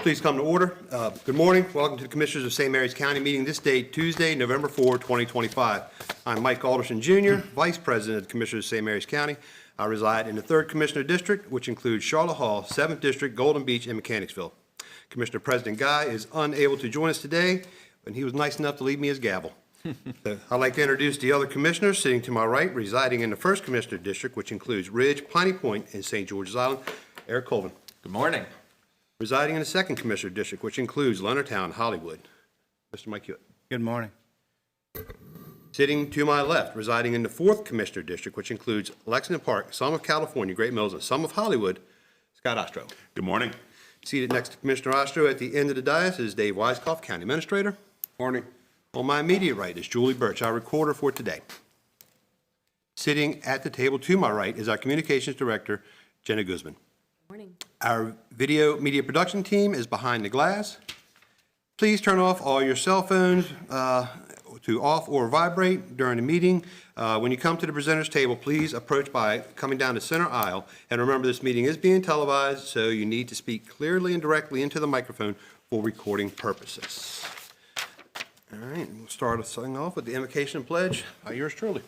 Please come to order. Good morning. Welcome to the Commissioners of St. Mary's County meeting this day, Tuesday, November 4, 2025. I'm Mike Alderson Jr., Vice President of the Commissioners of St. Mary's County. I reside in the 3rd Commissioner District, which includes Charlotte Hall, 7th District, Golden Beach, and Mechanicsville. Commissioner President Guy is unable to join us today, and he was nice enough to leave me his gavel. I'd like to introduce the other commissioners sitting to my right, residing in the 1st Commissioner District, which includes Ridge, Piney Point, and St. George's Island. Eric Colvin. Good morning. Residing in the 2nd Commissioner District, which includes Leonardtown, Hollywood. Mr. Mike Hewitt. Good morning. Sitting to my left, residing in the 4th Commissioner District, which includes Lexington Park, some of California, Great Mills, and some of Hollywood, Scott Ostro. Good morning. Seated next to Commissioner Ostro at the end of the dais is Dave Weiskopf, County Administrator. Morning. On my immediate right is Julie Birch, our recorder for today. Sitting at the table to my right is our Communications Director, Jenna Guzman. Morning. Our video media production team is behind the glass. Please turn off all your cell phones to off or vibrate during the meeting. When you come to the presenters table, please approach by coming down the center aisle. And remember, this meeting is being televised, so you need to speak clearly and directly into the microphone for recording purposes. All right, we'll start us off with the invocation and pledge by yours truly.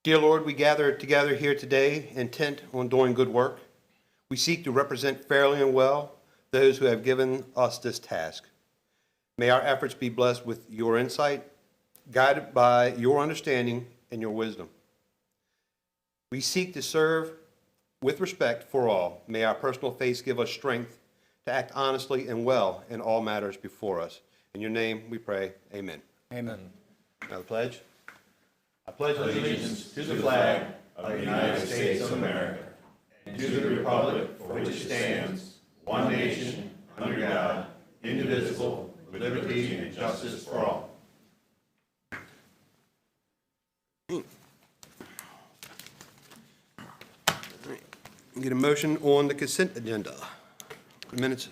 Dear Lord, we gather together here today intent on doing good work. We seek to represent fairly and well those who have given us this task. May our efforts be blessed with your insight, guided by your understanding and your wisdom. We seek to serve with respect for all. May our personal faith give us strength to act honestly and well in all matters before us. In your name we pray, amen. Amen. Now the pledge. I pledge allegiance to the flag of the United States of America and to the republic for which it stands, one nation, under God, indivisible, with liberty and justice for all. Get a motion on the consent agenda. Minutes.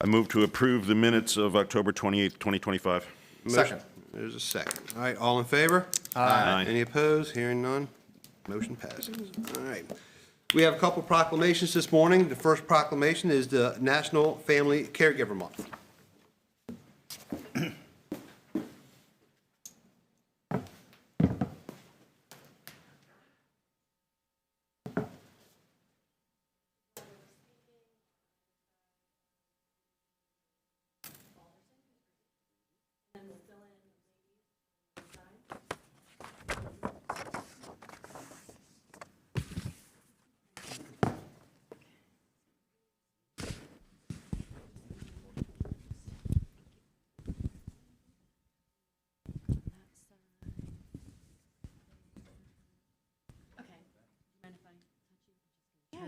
I move to approve the minutes of October 28th, 2025. Second. There's a second. All right, all in favor? Aye. Any opposed? Hearing none. Motion passes. All right. We have a couple proclamations this morning. The first proclamation is the National Family Caregiver Month.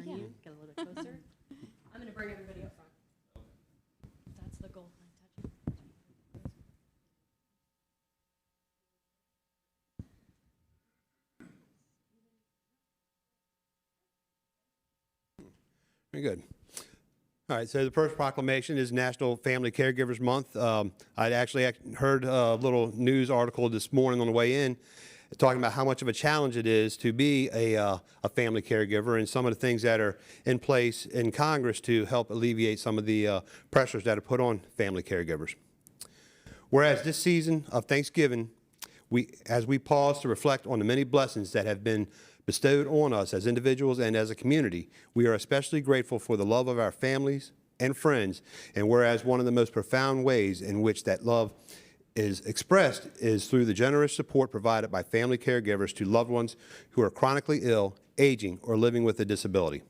Yeah. Get a little bit closer. I'm going to bring everybody up front. That's the goal. Very good. All right, so the first proclamation is National Family Caregivers Month. I'd actually heard a little news article this morning on the way in talking about how much of a challenge it is to be a family caregiver and some of the things that are in place in Congress to help alleviate some of the pressures that are put on family caregivers. Whereas this season of Thanksgiving, as we pause to reflect on the many blessings that have been bestowed on us as individuals and as a community, we are especially grateful for the love of our families and friends. And whereas one of the most profound ways in which that love is expressed is through the generous support provided by family caregivers to loved ones who are chronically ill, aging, or living with a disability.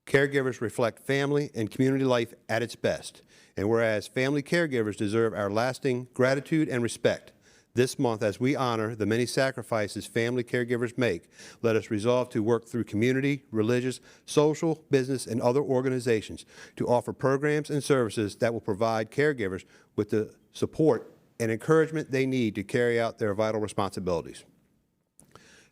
Caregivers reflect family and community life at its best. And whereas family caregivers deserve our lasting gratitude and respect, this month, as we honor the many sacrifices family caregivers make, let us resolve to work through community, religious, social, business, and other organizations to offer programs and services that will provide caregivers with the support and encouragement they need to carry out their vital responsibilities.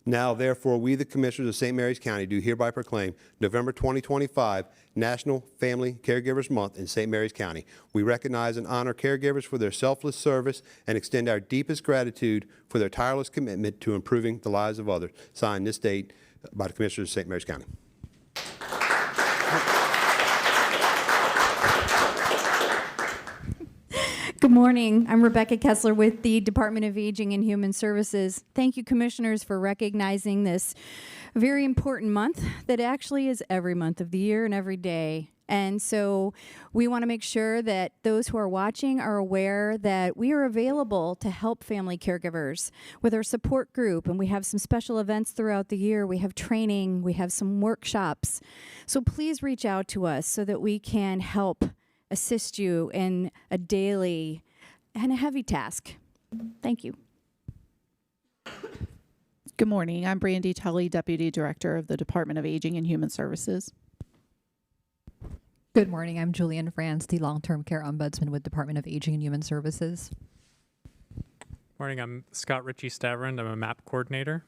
Now, therefore, we, the Commissioners of St. Mary's County, do hereby proclaim November 2025 National Family Caregivers Month in St. Mary's County. We recognize and honor caregivers for their selfless service and extend our deepest gratitude for their tireless commitment to improving the lives of others. Signed this date by the Commissioners of St. Mary's County. Good morning. I'm Rebecca Kessler with the Department of Aging and Human Services. Thank you, Commissioners, for recognizing this very important month that actually is every month of the year and every day. And so we want to make sure that those who are watching are aware that we are available to help family caregivers with our support group, and we have some special events throughout the year. We have training, we have some workshops. So please reach out to us so that we can help assist you in a daily and a heavy task. Thank you. Good morning. I'm Brandy Tully, Deputy Director of the Department of Aging and Human Services. Good morning. I'm Julian France, the Long-Term Care Ombudsman with Department of Aging and Human Services. Morning, I'm Scott Ritchie Stavron. I'm a MAP coordinator.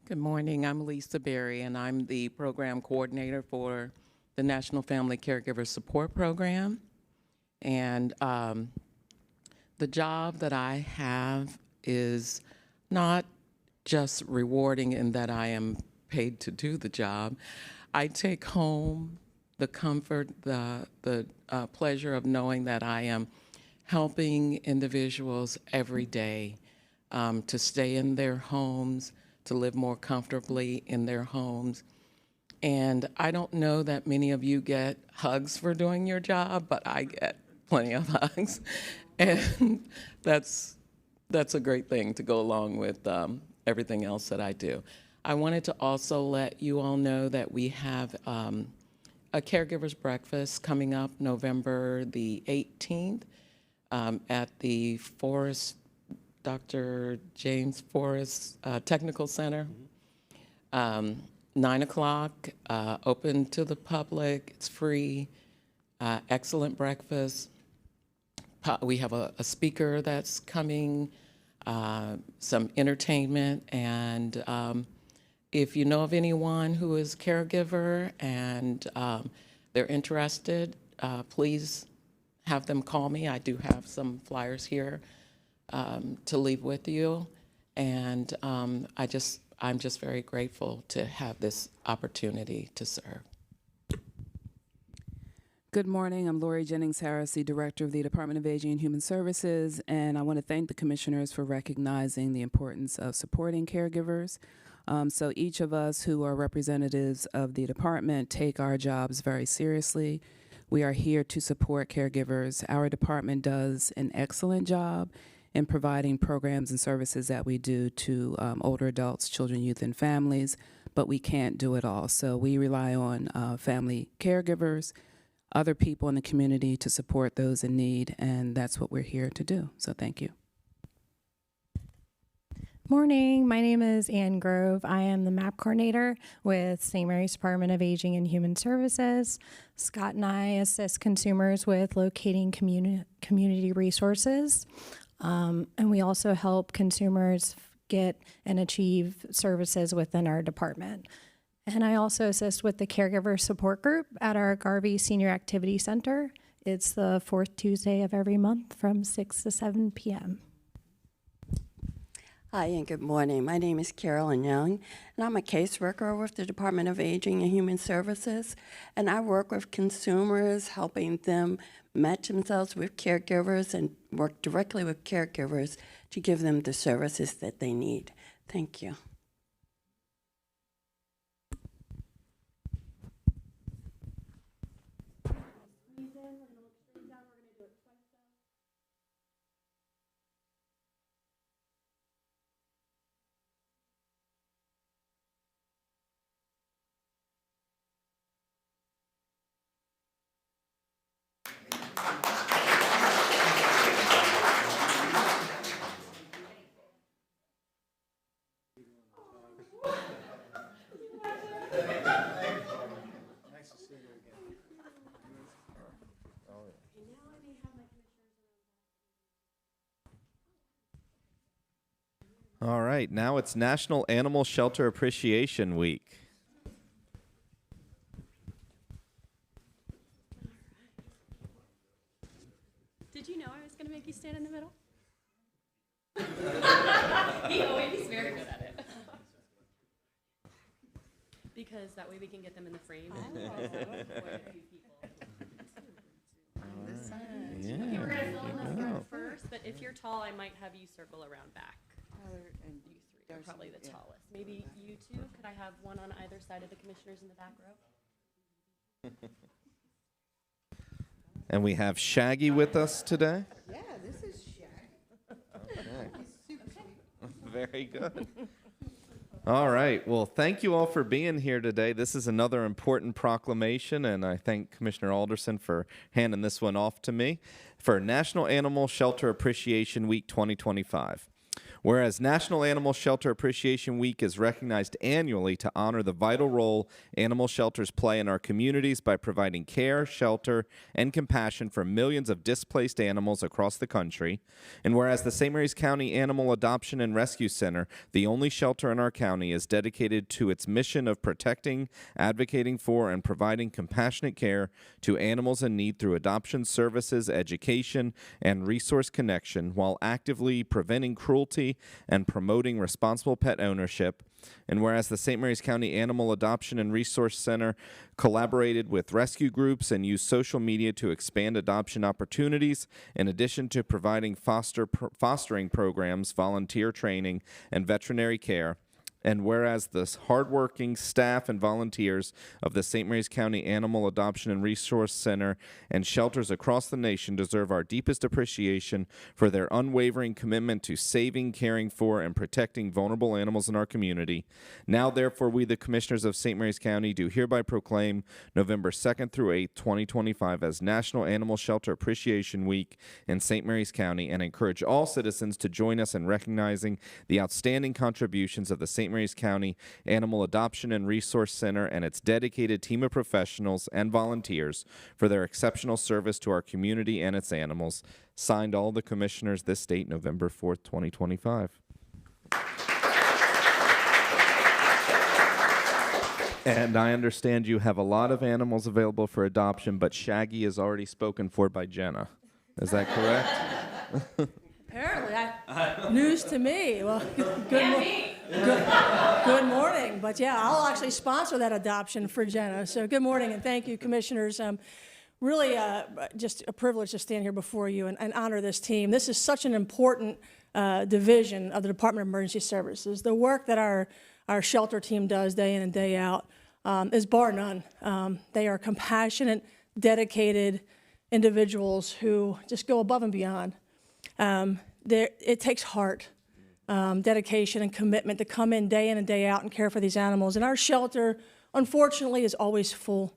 Good morning. I'm Lisa Berry, and I'm the program coordinator for the National Family Caregiver Support Program. And the job that I have is not just rewarding in that I am paid to do the job. I take home the comfort, the pleasure of knowing that I am helping individuals every day to stay in their homes, to live more comfortably in their homes. And I don't know that many of you get hugs for doing your job, but I get plenty of hugs. And that's a great thing to go along with everything else that I do. I wanted to also let you all know that we have a caregiver's breakfast coming up November the 18th at the Forest Dr. James Forrest Technical Center. 9 o'clock, open to the public, it's free, excellent breakfast. We have a speaker that's coming, some entertainment, and if you know of anyone who is a caregiver and they're interested, please have them call me. I do have some flyers here to leave with you, and I'm just very grateful to have this opportunity to serve. Good morning. I'm Lori Jennings Harris, the Director of the Department of Aging and Human Services, and I want to thank the Commissioners for recognizing the importance of supporting caregivers. So each of us who are representatives of the department take our jobs very seriously. We are here to support caregivers. Our department does an excellent job in providing programs and services that we do to older adults, children, youth, and families, but we can't do it all. So we rely on family caregivers, other people in the community to support those in need, and that's what we're here to do. So thank you. Morning, my name is Ann Grove. I am the MAP coordinator with St. Mary's Department of Aging and Human Services. Scott and I assist consumers with locating community resources. And we also help consumers get and achieve services within our department. And I also assist with the caregiver support group at our Garvey Senior Activity Center. It's the fourth Tuesday of every month from 6 to 7 p.m. Hi, and good morning. My name is Carolyn Young, and I'm a caseworker with the Department of Aging and Human Services, and I work with consumers, helping them match themselves with caregivers and work directly with caregivers to give them the services that they need. Thank you. All right, now it's National Animal Shelter Appreciation Week. Did you know I was going to make you stand in the middle? He's very good at it. Because that way we can get them in the frame. Yeah. Okay, we're going to fill in the front first, but if you're tall, I might have you circle around back. And you three are probably the tallest. Maybe you two. Could I have one on either side of the commissioners in the back row? And we have Shaggy with us today. Yeah, this is Shaggy. Okay. He's super sweet. Very good. All right. Well, thank you all for being here today. This is another important proclamation, and I thank Commissioner Alderson for handing this one off to me for National Animal Shelter Appreciation Week 2025. Whereas National Animal Shelter Appreciation Week is recognized annually to honor the vital role animal shelters play in our communities by providing care, shelter, and compassion for millions of displaced animals across the country. And whereas the St. Mary's County Animal Adoption and Rescue Center, the only shelter in our county, is dedicated to its mission of protecting, advocating for, and providing compassionate care to animals in need through adoption services, education, and resource connection, while actively preventing cruelty and promoting responsible pet ownership. And whereas the St. Mary's County Animal Adoption and Resource Center collaborated with rescue groups and used social media to expand adoption opportunities, in addition to providing fostering programs, volunteer training, and veterinary care. And whereas the hardworking staff and volunteers of the St. Mary's County Animal Adoption and Resource Center and shelters across the nation deserve our deepest appreciation for their unwavering commitment to saving, caring for, and protecting vulnerable animals in our community. Now, therefore, we, the Commissioners of St. Mary's County, do hereby proclaim November 2nd through 8th, 2025 as National Animal Shelter Appreciation Week in St. Mary's County, and encourage all citizens to join us in recognizing the outstanding contributions of the St. Mary's County Animal Adoption and Resource Center and its dedicated team of professionals and volunteers for their exceptional service to our community and its animals. Signed, all the commissioners, this date, November 4th, 2025. And I understand you have a lot of animals available for adoption, but Shaggy is already spoken for by Jenna. Is that correct? Apparently, news to me. Well, good morning. But yeah, I'll actually sponsor that adoption for Jenna. So good morning and thank you, commissioners. Really just a privilege to stand here before you and honor this team. This is such an important division of the Department of Emergency Services. The work that our shelter team does day in and day out is bar none. They are compassionate, dedicated individuals who just go above and beyond. It takes heart, dedication, and commitment to come in and day out and care for these animals. And our shelter, unfortunately, is always full.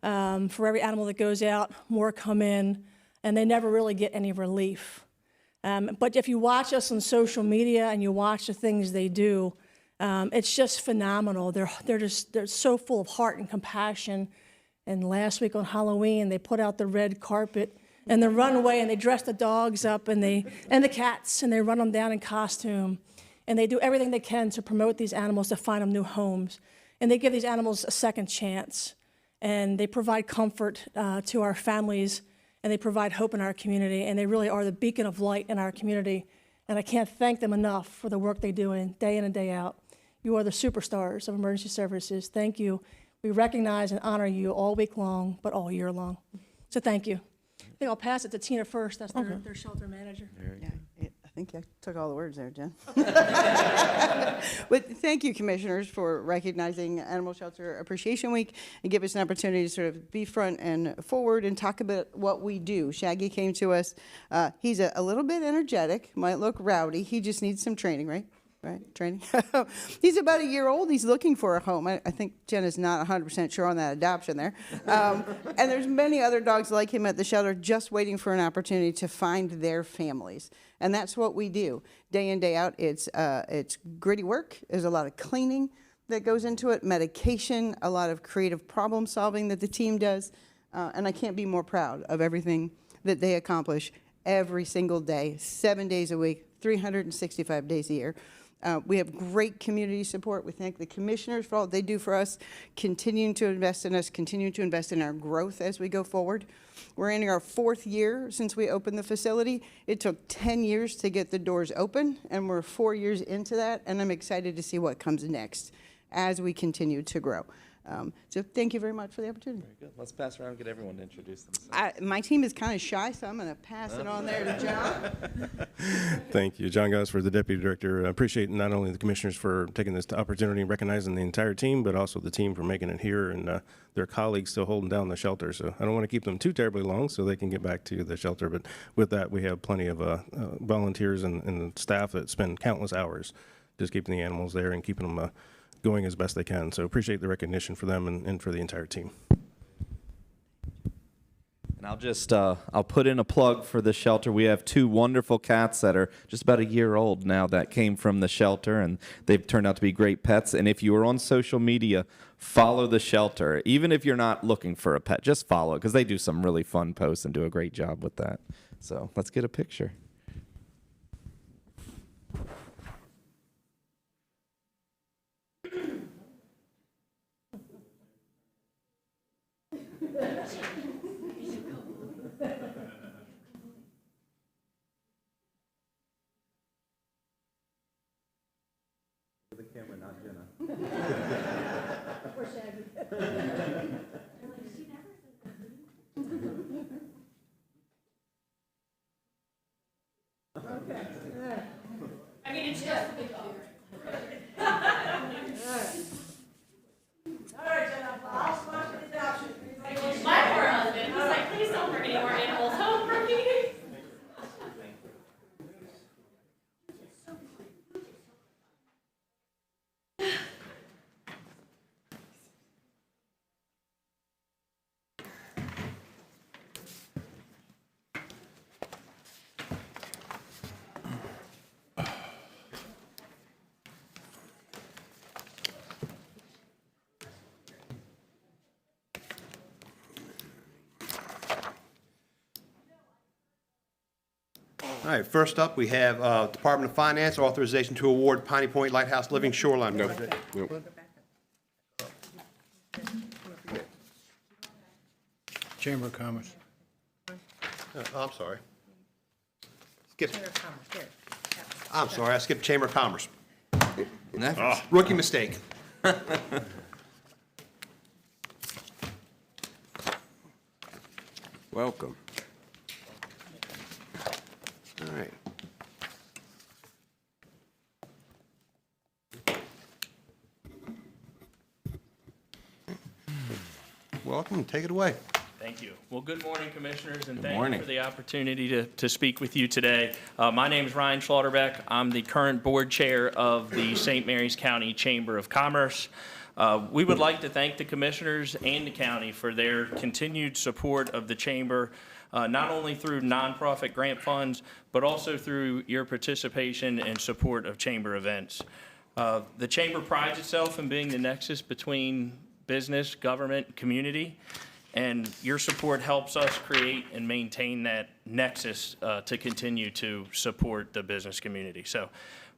For every animal that goes out, more come in, and they never really get any relief. But if you watch us on social media and you watch the things they do, it's just phenomenal. They're so full of heart and compassion. And last week on Halloween, they put out the red carpet and the runway, and they dress the dogs up and the cats, and they run them down in costume. And they do everything they can to promote these animals, to find them new homes. And they give these animals a second chance. And they provide comfort to our families, and they provide hope in our community. And they really are the beacon of light in our community. And I can't thank them enough for the work they do day in and day out. You are the superstars of emergency services. Thank you. We recognize and honor you all week long, but all year long. So thank you. I think I'll pass it to Tina first. That's their shelter manager. Yeah, I think I took all the words there, Jen. But thank you, commissioners, for recognizing Animal Shelter Appreciation Week and give us an opportunity to sort of be front and forward and talk about what we do. Shaggy came to us. He's a little bit energetic, might look rowdy. He just needs some training, right? Training. He's about a year old. He's looking for a home. I think Jen is not 100% sure on that adoption there. And there's many other dogs like him at the shelter just waiting for an opportunity to find their families. And that's what we do. Day in, day out, it's gritty work. There's a lot of cleaning that goes into it, medication, a lot of creative problem solving that the team does. And I can't be more proud of everything that they accomplish every single day, 7 days a week, 365 days a year. We have great community support. We thank the commissioners for all they do for us, continuing to invest in us, continuing to invest in our growth as we go forward. We're in our 4th year since we opened the facility. It took 10 years to get the doors open, and we're 4 years into that, and I'm excited to see what comes next as we continue to grow. So thank you very much for the opportunity. Very good. Let's pass around and get everyone to introduce themselves. My team is kind of shy, so I'm going to pass it on there to John. Thank you. John Gosford, the Deputy Director. I appreciate not only the commissioners for taking this opportunity and recognizing the entire team, but also the team for making it here and their colleagues still holding down the shelter. So I don't want to keep them too terribly long so they can get back to the shelter. But with that, we have plenty of volunteers and staff that spend countless hours just keeping the animals there and keeping them going as best they can. So appreciate the recognition for them and for the entire team. And I'll just, I'll put in a plug for the shelter. We have 2 wonderful cats that are just about a year old now that came from the shelter, and they've turned out to be great pets. And if you are on social media, follow the shelter. Even if you're not looking for a pet, just follow it, because they do some really fun posts and do a great job with that. So let's get a picture. The camera, not Jenna. Okay. I mean, it's just. All right, Jenna, I'll sponsor the adoption. My poor husband, he's like, please don't bring any more animals home for me. All right, first up, we have Department of Finance authorization to award Piney Point Lighthouse Living Shoreline Project. Chamber of Commerce. I'm sorry. I'm sorry, I skipped Chamber of Commerce. Rookie mistake. Welcome. All right. Welcome, take it away. Thank you. Well, good morning, Commissioners, and Good thank morning. you for the opportunity to speak with you today. My name is Ryan Schlotterbeck. I'm the current board chair of the St. Mary's County Chamber of Commerce. We would like to thank the Commissioners and the county for their continued support of the Chamber, not only through nonprofit grant funds, but also through your participation and support of Chamber events. The Chamber prides itself in being the nexus between business, government, community, and your support helps us create and maintain that nexus to continue to support the business community. So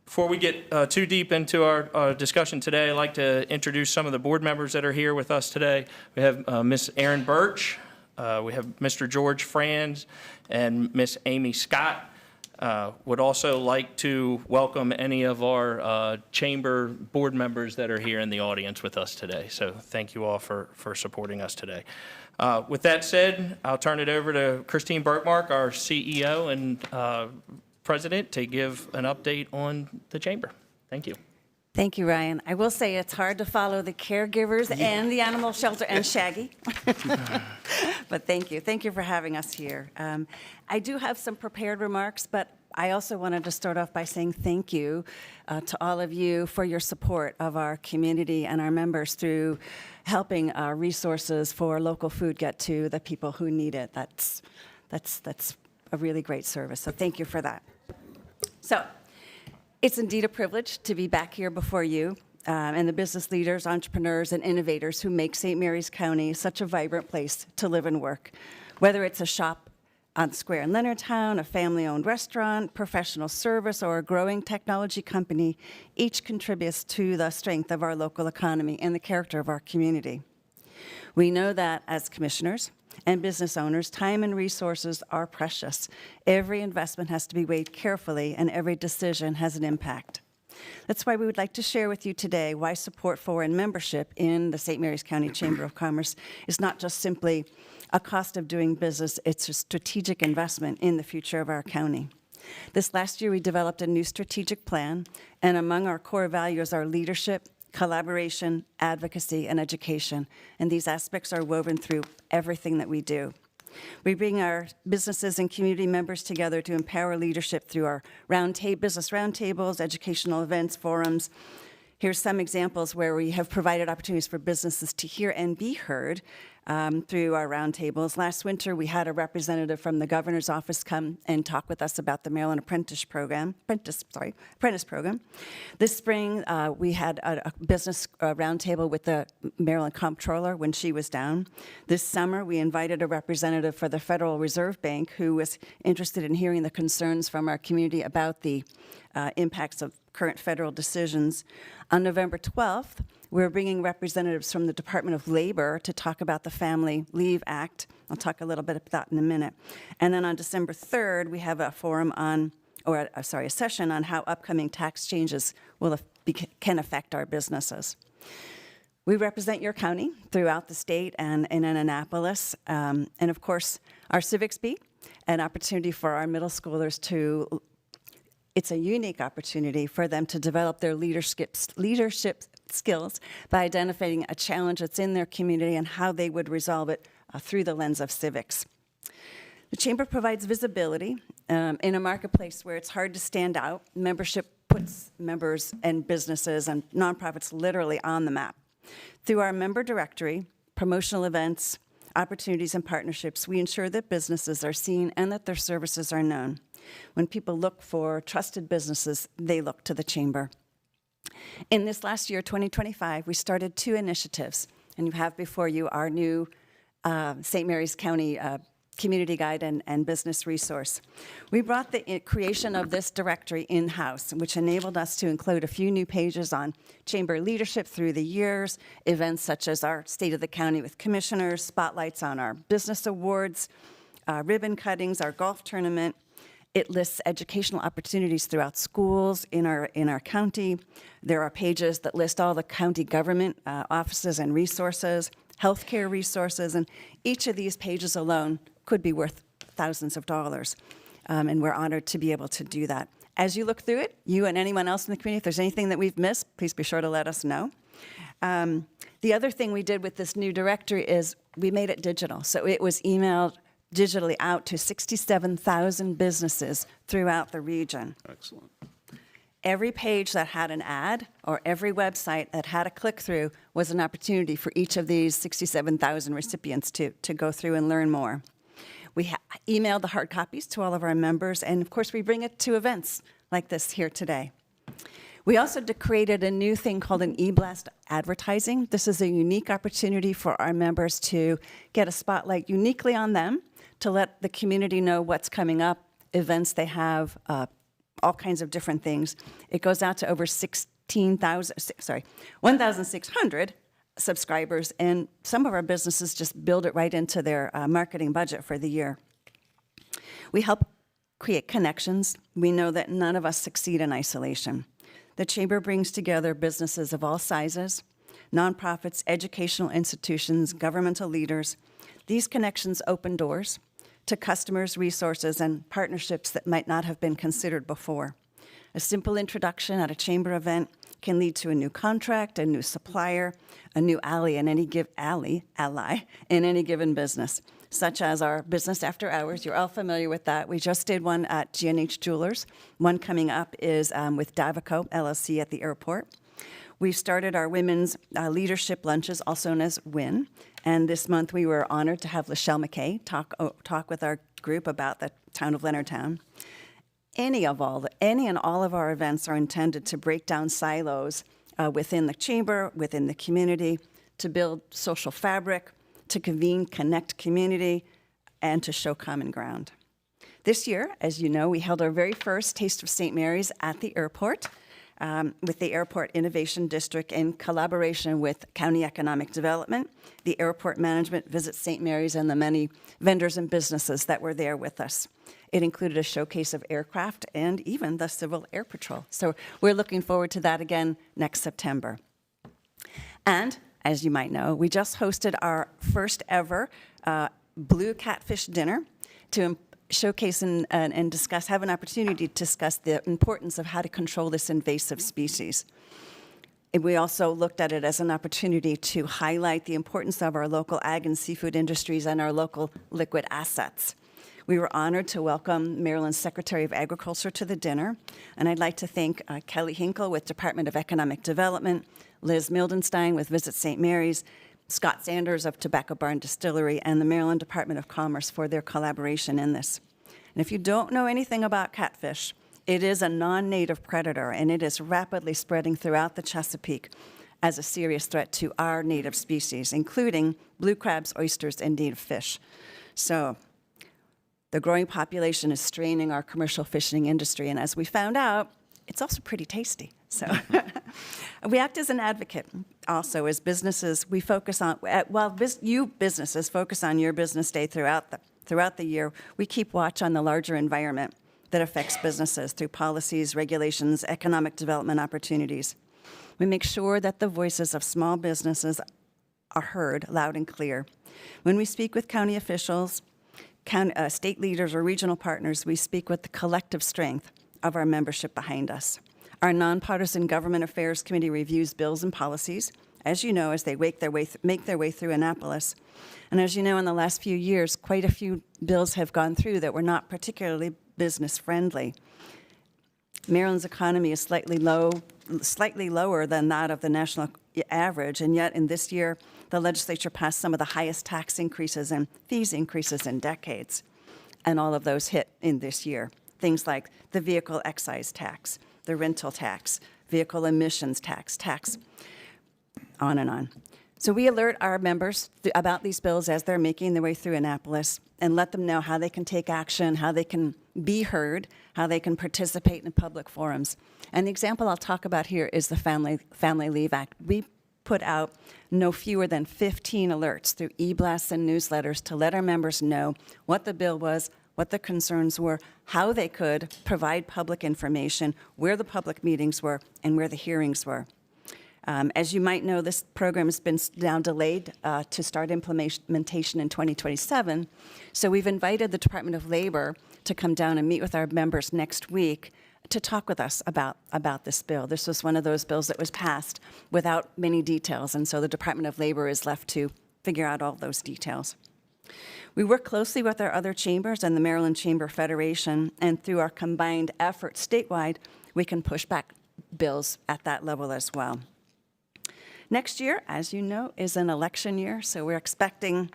before we get too deep into our discussion today, I'd like to introduce some of the board members that are here with us today. We have Ms. Erin Birch, we have Mr. George Franz, and Ms. Amy Scott. Would also like to welcome any of our chamber board members that are here in the audience with us today. So thank you all for supporting us today. With that said, I'll turn it over to Christine Burkmark, our CEO and president, to give an update on the chamber. Thank you. Thank you, Ryan. I will say it's hard to follow the caregivers and the animal shelter and Shaggy. But thank you. Thank you for having us here. I do have some prepared remarks, but I also wanted to start off by saying thank you to all of you for your support of our community and our members through helping resources for local food get to the people who need it. That's a really great service, so thank you for that. So, it's indeed a privilege to be back here before you and the business leaders, entrepreneurs, and innovators who make St. Mary's County such a vibrant place to live and work. Whether it's a shop on Square in Leonardtown, a family-owned restaurant, professional service, or a growing technology company, each contributes to the strength of our local economy and the character of our community. We know that as commissioners and business owners, time and resources are precious. Every investment has to be weighed carefully, and every decision has an impact. That's why we would like to share with you today why support for and membership in the St. Mary's County Chamber of Commerce is not just simply a cost of doing business, it's a strategic investment in the future of our county. This last year, we developed a new strategic plan, and among our core values are leadership, collaboration, advocacy, and education, and these aspects are woven through everything that we do. We bring our businesses and community members together to empower leadership through our business roundtables, educational events, forums. Here's some examples where we have provided opportunities for businesses to hear and be heard through our roundtables. Last winter, we had a representative from the governor's office come and talk with us about the Maryland Apprentice Program. This spring, we had a business roundtable with the Maryland Comptroller when she was down. This summer, we invited a representative for the Federal Reserve Bank who was interested in hearing the concerns from our community about the impacts of current federal decisions. On November 12th, we're bringing representatives from the Department of Labor to talk about the Family Leave Act. I'll talk a little bit about that in a minute. And then on December 3rd, we have a forum a session on how upcoming tax changes can affect our businesses. We represent your county throughout the state and in Annapolis. And of course, our civics beat, an opportunity for our middle schoolers it's a unique opportunity for them to develop their leadership skills by identifying a challenge that's in their community and how they would resolve it through the lens of civics. The Chamber provides visibility in a marketplace where it's hard to stand out. Membership puts members and businesses and nonprofits literally on the map. Through our member directory, promotional events, opportunities, and partnerships, we ensure that businesses are seen and that their services are known. When people look for trusted businesses, they look to the Chamber. In this last year, 2025, we started 2 initiatives, and you have before you our new St. Mary's County Community Guide and Business Resource. We brought the creation of this directory in-house, which enabled us to include a few new pages on Chamber leadership through the years, events such as our State of the County with Commissioners, spotlights on our business awards, ribbon cuttings, our golf tournament. It lists educational opportunities throughout schools in our county. There are pages that list all the county government offices and resources, healthcare resources, and each of these pages alone could be worth thousands of dollars. And we're honored to be able to do that. As you look through it, you and anyone else in the community, if there's anything that we've missed, please be sure to let us know. The other thing we did with this new directory is we made it digital. So it was emailed digitally out to 67,000 businesses throughout the region. Excellent. Every page that had an ad or every website that had a click-through was an opportunity for each of these 67,000 recipients to go through and learn more. We emailed the hard copies to all of our members, and of course we bring it to events like this here today. We also created a new thing called an e-blast advertising. This is a unique opportunity for our members to get a spotlight uniquely on them, to let the community know what's coming up, events they have, all kinds of different things. It goes out to over 1,600 subscribers, and some of our businesses just build it right into their marketing budget for the year. We help create connections. We know that none of us succeed in isolation. The Chamber brings together businesses of all sizes, nonprofits, educational institutions, governmental leaders. These connections open doors to customers, resources, and partnerships that might not have been considered before. A simple introduction at a Chamber event can lead to a new contract, a new supplier, a new ally in any given business, such as our business after hours. You're all familiar with that. We just did one at G&H Jewelers. One coming up is with Davico LLC at the airport. We've started our women's leadership lunches, also known as WIN, and this month we were honored to have Lachelle McKay talk with our group about the town of Leonardtown. Any and all of our events are intended to break down silos within the Chamber, within the community, to build social fabric, to convene, connect community, and to show common ground. This year, as you know, we held our very first Taste of St. Mary's at the airport with the Airport Innovation District in collaboration with County Economic Development, the Airport Management, Visit St. Mary's, and the many vendors and businesses that were there with us. It included a showcase of aircraft and even the Civil Air Patrol. So we're looking forward to that again next September. And as you might know, we just hosted our first ever Blue Catfish Dinner to showcase and discuss, have an opportunity to discuss the importance of how to control this invasive species. And we also looked at it as an opportunity to highlight the importance of our local ag and seafood industries and our local liquid assets. We were honored to welcome Maryland's Secretary of Agriculture to the dinner, and I'd like to thank Kelly Hinkle with Department of Economic Development, Liz Mildenstein with Visit St. Mary's, Scott Sanders of Tobacco Barn Distillery, and the Maryland Department of Commerce for their collaboration in this. And if you don't know anything about catfish, it is a non-native predator, and it is rapidly spreading throughout the Chesapeake as a serious threat to our native species, including blue crabs, oysters, and native fish. So the growing population is straining our commercial fishing industry, and as we found out, it's also pretty tasty. So we act as an advocate also as businesses. We focus on, you businesses focus on your business day throughout the year, we keep watch on the larger environment that affects businesses through policies, regulations, economic development opportunities. We make sure that the voices of small businesses are heard loud and clear. When we speak with county officials, state leaders, or regional partners, we speak with the collective strength of our membership behind us. Our nonpartisan Government Affairs Committee reviews bills and policies, as you know, as they make their way through Annapolis. And as you know, in the last few years, quite a few bills have gone through that were not particularly business-friendly. Maryland's economy is slightly lower than that of the national average, and yet in this year, the legislature passed some of the highest tax increases and fees increases in decades. And all of those hit in this year. Things like the vehicle excise tax, the rental tax, vehicle emissions tax, on and on. So we alert our members about these bills as they're making their way through Annapolis and let them know how they can take action, how they can be heard, how they can participate in public forums. And the example I'll talk about here is the Family Leave Act. We put out no fewer than 15 alerts through e-blasts and newsletters to let our members know what the bill was, what the concerns were, how they could provide public information, where the public meetings were, and where the hearings were. As you might know, this program has been now delayed to start implementation in 2027. So we've invited the Department of Labor to come down and meet with our members next week to talk with us about this bill. This was one of those bills that was passed without many details, and so the Department of Labor is left to figure out all those details. We work closely with our other chambers and the Maryland Chamber Federation, and through our combined efforts statewide, we can push back bills at that level as well. Next year, as you know, is an election year, so we're expecting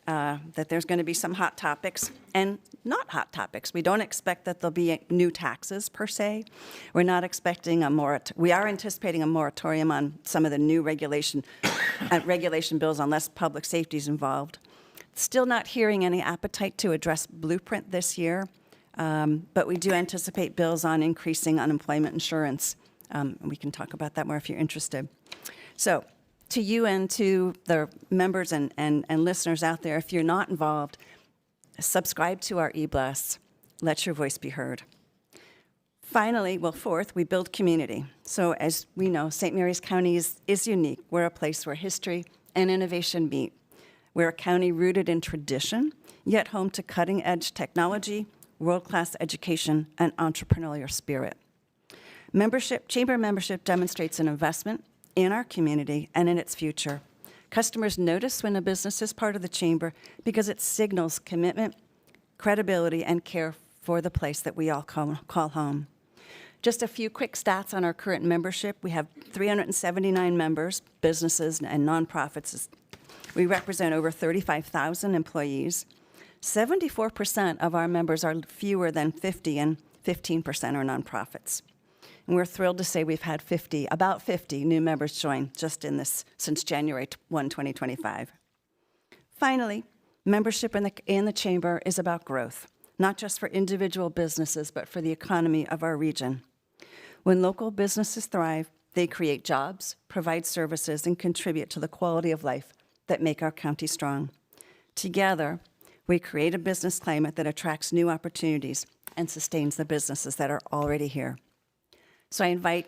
that there's going to be some hot topics and not hot topics. We don't expect that there'll be new taxes per se. We're not expecting we are anticipating a moratorium on some of the new regulation bills unless public safety is involved. Still not hearing any appetite to address Blueprint this year, but we do anticipate bills on increasing unemployment insurance. We can talk about that more if you're interested. So to you and to the members and listeners out there, if you're not involved, subscribe to our e-blasts. Let your voice be heard. Finally, fourth, we build community. So as we know, St. Mary's County is unique. We're a place where history and innovation meet. We're a county rooted in tradition, yet home to cutting-edge technology, world-class education, and entrepreneurial spirit. Chamber membership demonstrates an investment in our community and in its future. Customers notice when a business is part of the chamber because it signals commitment, credibility, and care for the place that we all call home. Just a few quick stats on our current membership. We have 379 members, businesses, and nonprofits. We represent over 35,000 employees. 74% of our members are fewer than 50, and 15% are nonprofits. And we're thrilled to say we've had about 50 new members join just since January 1, 2025. Finally, membership in the chamber is about growth. not just for individual businesses, but for the economy of our region. When local businesses thrive, they create jobs, provide services, and contribute to the quality of life that make our county strong. Together, we create a business climate that attracts new opportunities and sustains the businesses that are already here. So I invite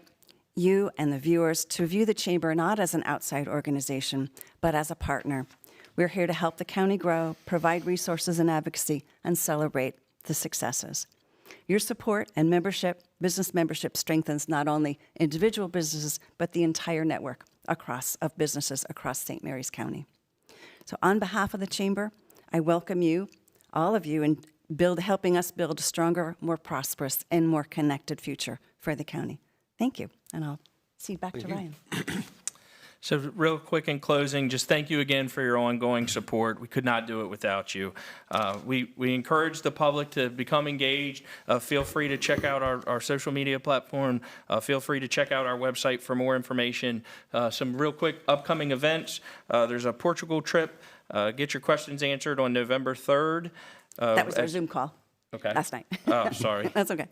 you and the viewers to view the Chamber not as an outside organization, but as a partner. We're here to help the county grow, provide resources and advocacy, and celebrate the successes. Your support and membership, business membership, strengthens not only individual businesses, but the entire network of businesses across St. Mary's County. So on behalf of the Chamber, I welcome you, all of you, in helping us build a stronger, more prosperous, and more connected future for the county. Thank you, and I'll cede back to Ryan. So real quick in closing, just thank you again for your ongoing support. We could not do it without you. We encourage the public to become engaged. Feel free to check out our social media platform. Feel free to check out our website for more information. Some real quick upcoming events. There's a Portugal trip. Get your questions answered on November 3rd. That was our Zoom call last night. Oh, sorry. That's okay.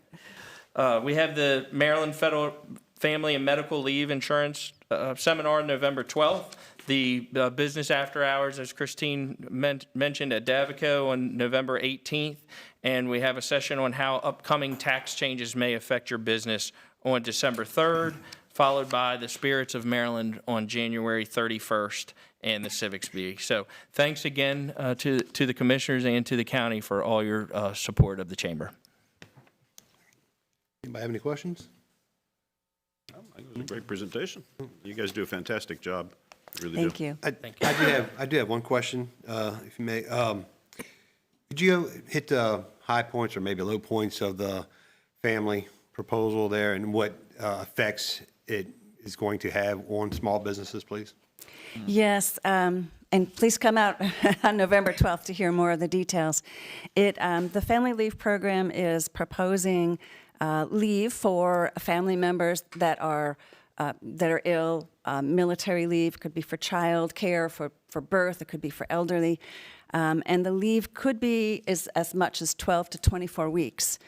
We have the Maryland Federal Family and Medical Leave Insurance seminar November 12th. The business after hours, as Christine mentioned, at Davico on November 18th. And we have a session on how upcoming tax changes may affect your business on December 3rd, followed by the Spirits of Maryland on January 31st and the Civics Bee. So thanks again to the commissioners and to the county for all your support of the Chamber. Anybody have any questions? I think it was a great presentation. You guys do a fantastic job. You really Thank do. you. I do have one question, if you may. Could you hit the high points or maybe low points of the family proposal there and what effects it is going to have on small businesses, please? Yes, and please come out on November 12th to hear more of the details. The Family Leave Program is proposing leave for family members that are ill. Military leave could be for child care, for birth. It could be for elderly, and the leave could be as much as 12 to 24 weeks.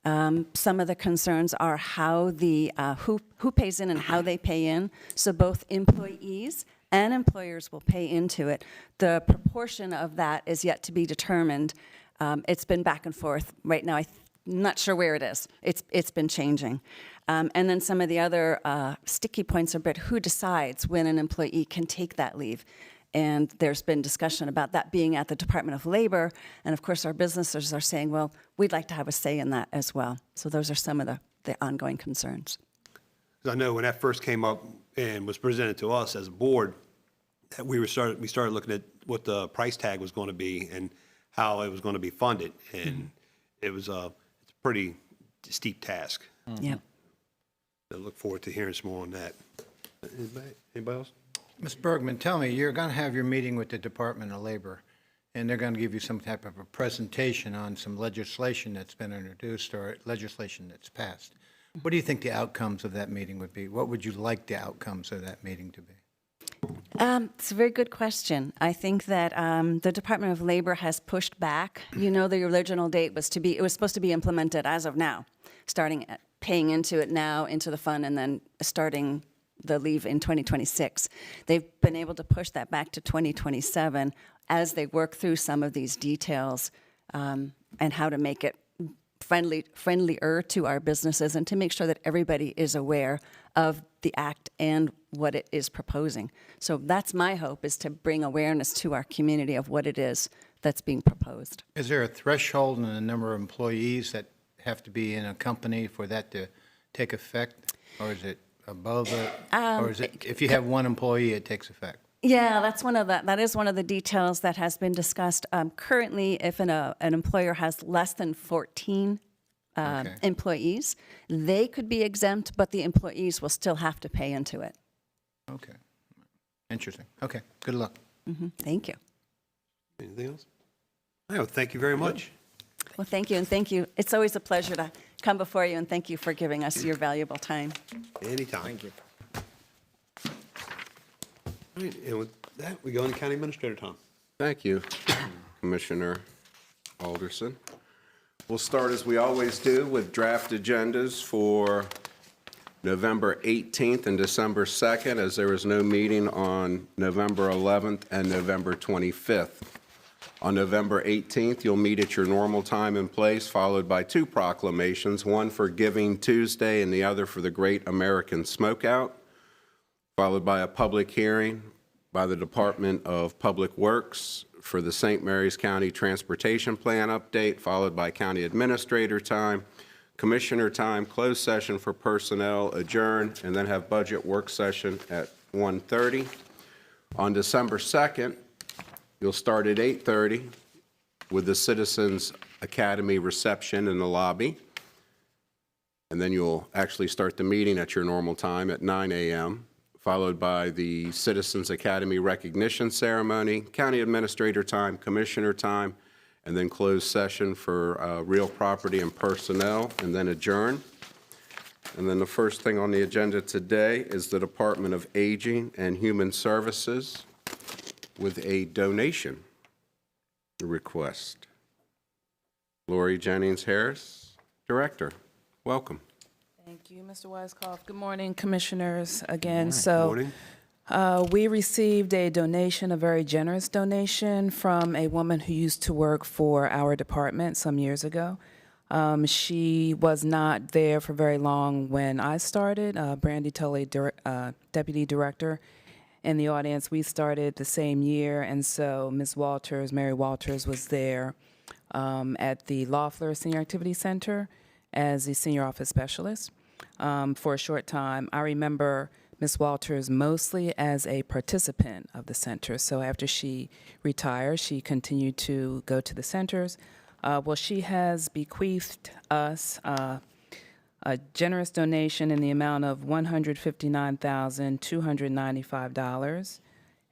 Some of the concerns are how who pays in and how they pay in. So both employees and employers will pay into it. The proportion of that is yet to be determined. It's been back and forth. Right now, I'm not sure where it is. It's been changing. And then some of the other sticky points are about who decides when an employee can take that leave. And there's been discussion about that being at the Department of Labor. And of course, our businesses are saying, well, we'd like to have a say in that as well. So those are some of the ongoing concerns. I know when that first came up and was presented to us as a board, we started looking at what the price tag was going to be and how it was going to be funded. And it's a pretty steep task. Yeah. I look forward to hearing some more on that. Anybody else? Ms. Bergman, tell me, you're going to have your meeting with the Department of Labor, and they're going to give you some type of a presentation on some legislation that's been introduced or legislation that's passed. What do you think the outcomes of that meeting would be? What would you like the outcomes of that meeting to be? It's a very good question. I think that the Department of Labor has pushed back. You know, the original date was supposed to be implemented as of now, starting at paying into it now, into the fund, and then starting the leave in 2026. They've been able to push that back to 2027 as they work through some of these details and how to make it friendlier to our businesses and to make sure that everybody is aware of the act and what it is proposing. So that's my hope, is to bring awareness to our community of what it is that's being proposed. Is there a threshold in the number of employees that have to be in a company for that to take effect? Or is it above it? Or is it, if you have one employee, it takes effect? Yeah, that is one of the details that has been discussed. Currently, if an employer has less than 14 employees, they could be exempt, but the employees will still have to pay into it. Okay. Interesting. Okay. Good luck. Thank you. Anything else? No, thank you very much. Well, thank you, and thank you. It's always a pleasure to come before you, and thank you for giving us your valuable time. Anytime. Thank you. All right, and with that, we go into County Administrator Tom. Thank you, Commissioner Alderson. We'll start as we always do with draft agendas for November 18th and December 2nd, as there was no meeting on November 11th and November 25th. On November 18th, you'll meet at your normal time and place, followed by two proclamations, one for Giving Tuesday and the other for the Great American Smokeout, followed by a public hearing by the Department of Public Works for the St. Mary's County Transportation Plan update, followed by County Administrator time, Commissioner time, closed session for personnel, adjourn, and then have budget work session at 1:30. On December 2nd, you'll start at 8:30 with the Citizens Academy reception in the lobby. And then you'll actually start the meeting at your normal time at 9 a.m., followed by the Citizens Academy recognition ceremony, County Administrator time, Commissioner time, and then closed session for real property and personnel, and then adjourn. And then the first thing on the agenda today is the Department of Aging and Human Services with a donation request. Lori Jennings Harris, Director, welcome. Thank you, Mr. Weiskopf. Good morning, Commissioners. Again, Morning. we received a donation, a very generous donation from a woman who used to work for our department some years ago. She was not there for very long when I started. Brandy Tully, Deputy Director. In the audience, we started the same year, and so Ms. Walters, Mary Walters, was there at the Loeffler Senior Activity Center as the Senior Office Specialist for a short time. I remember Ms. Walters mostly as a participant of the center. So after she retired, she continued to go to the centers. Well, she has bequeathed us a generous donation in the amount of $159,295.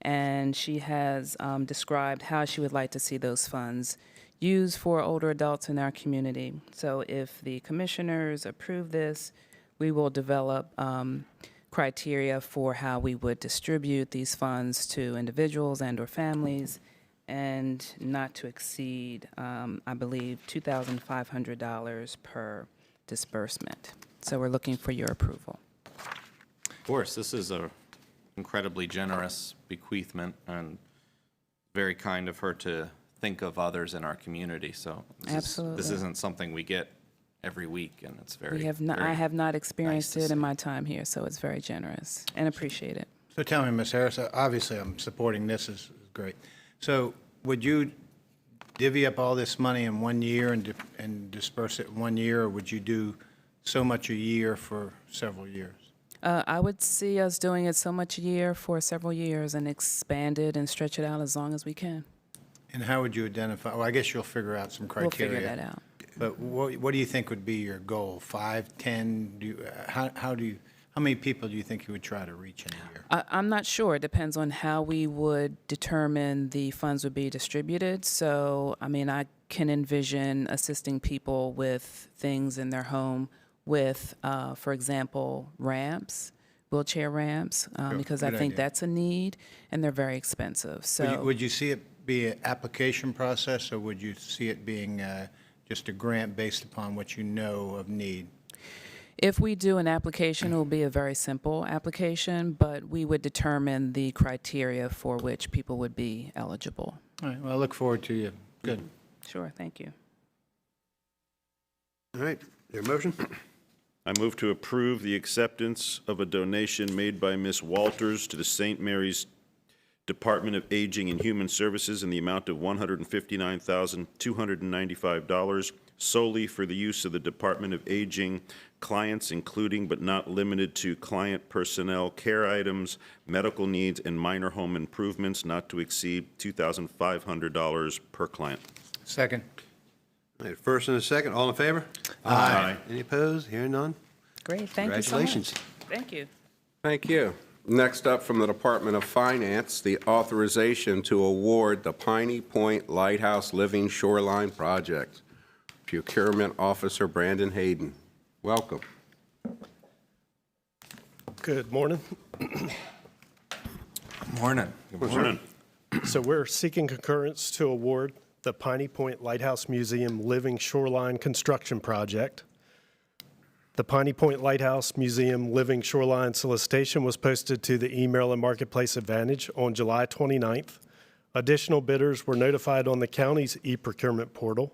And she has described how she would like to see those funds used for older adults in our community. So if the commissioners approve this, we will develop criteria for how we would distribute these funds to individuals and or families, and not to exceed, I believe, $2,500 per disbursement. So we're looking for your approval. Of course, this is a incredibly generous bequeathment, and very kind of her to think of others in our community. So Absolutely. This isn't something we get every week, and it's very. I have not experienced it in my time here, so it's very generous and appreciate it. So tell me, Ms. Harris, obviously I'm supporting this, is great. So would you divvy up all this money in 1 year and disperse it in 1 year, or would you do so much a year for several years? I would see us doing it so much a year for several years and expand it and stretch it out as long as we can. And how would you identify, well, I guess you'll figure out some criteria. We'll figure that out. But what do you think would be your goal? 5, 10? How many people do you think you would try to reach in a year? I'm not sure. It depends on how we would determine the funds would be distributed. So, I mean, I can envision assisting people with things in their home with, for example, ramps, wheelchair ramps, because I think that's a need, and they're very expensive. So, Would you see it be an application process, or would you see it being just a grant based upon what you know of need? if we do an application, it will be a very simple application, but we would determine the criteria for which people would be eligible. All right, well, I look forward to you. Good. Sure, thank you. All right, your motion? I move to approve the acceptance of a donation made by Ms. Walters to the St. Mary's Department of Aging and Human Services in the amount of $159,295 solely for the use of the Department of Aging clients, including but not limited to client personnel, care items, medical needs, and minor home improvements, not to exceed $2,500 per client. Second. All right, first and a second, all in favor? Aye. Any opposed? Hearing none? Great, thank you so much. Congratulations. Thank you. Thank you. Next up from the Department of Finance, the authorization to award the Piney Point Lighthouse Living Shoreline Project. Procurement Officer Brandon Hayden. Welcome. Good morning. Morning. Good morning. So we're seeking concurrence to award the Piney Point Lighthouse Museum Living Shoreline Construction Project. The Piney Point Lighthouse Museum Living Shoreline solicitation was posted to the e-Maryland Marketplace Advantage on July 29th. Additional bidders were notified on the county's e-procurement portal.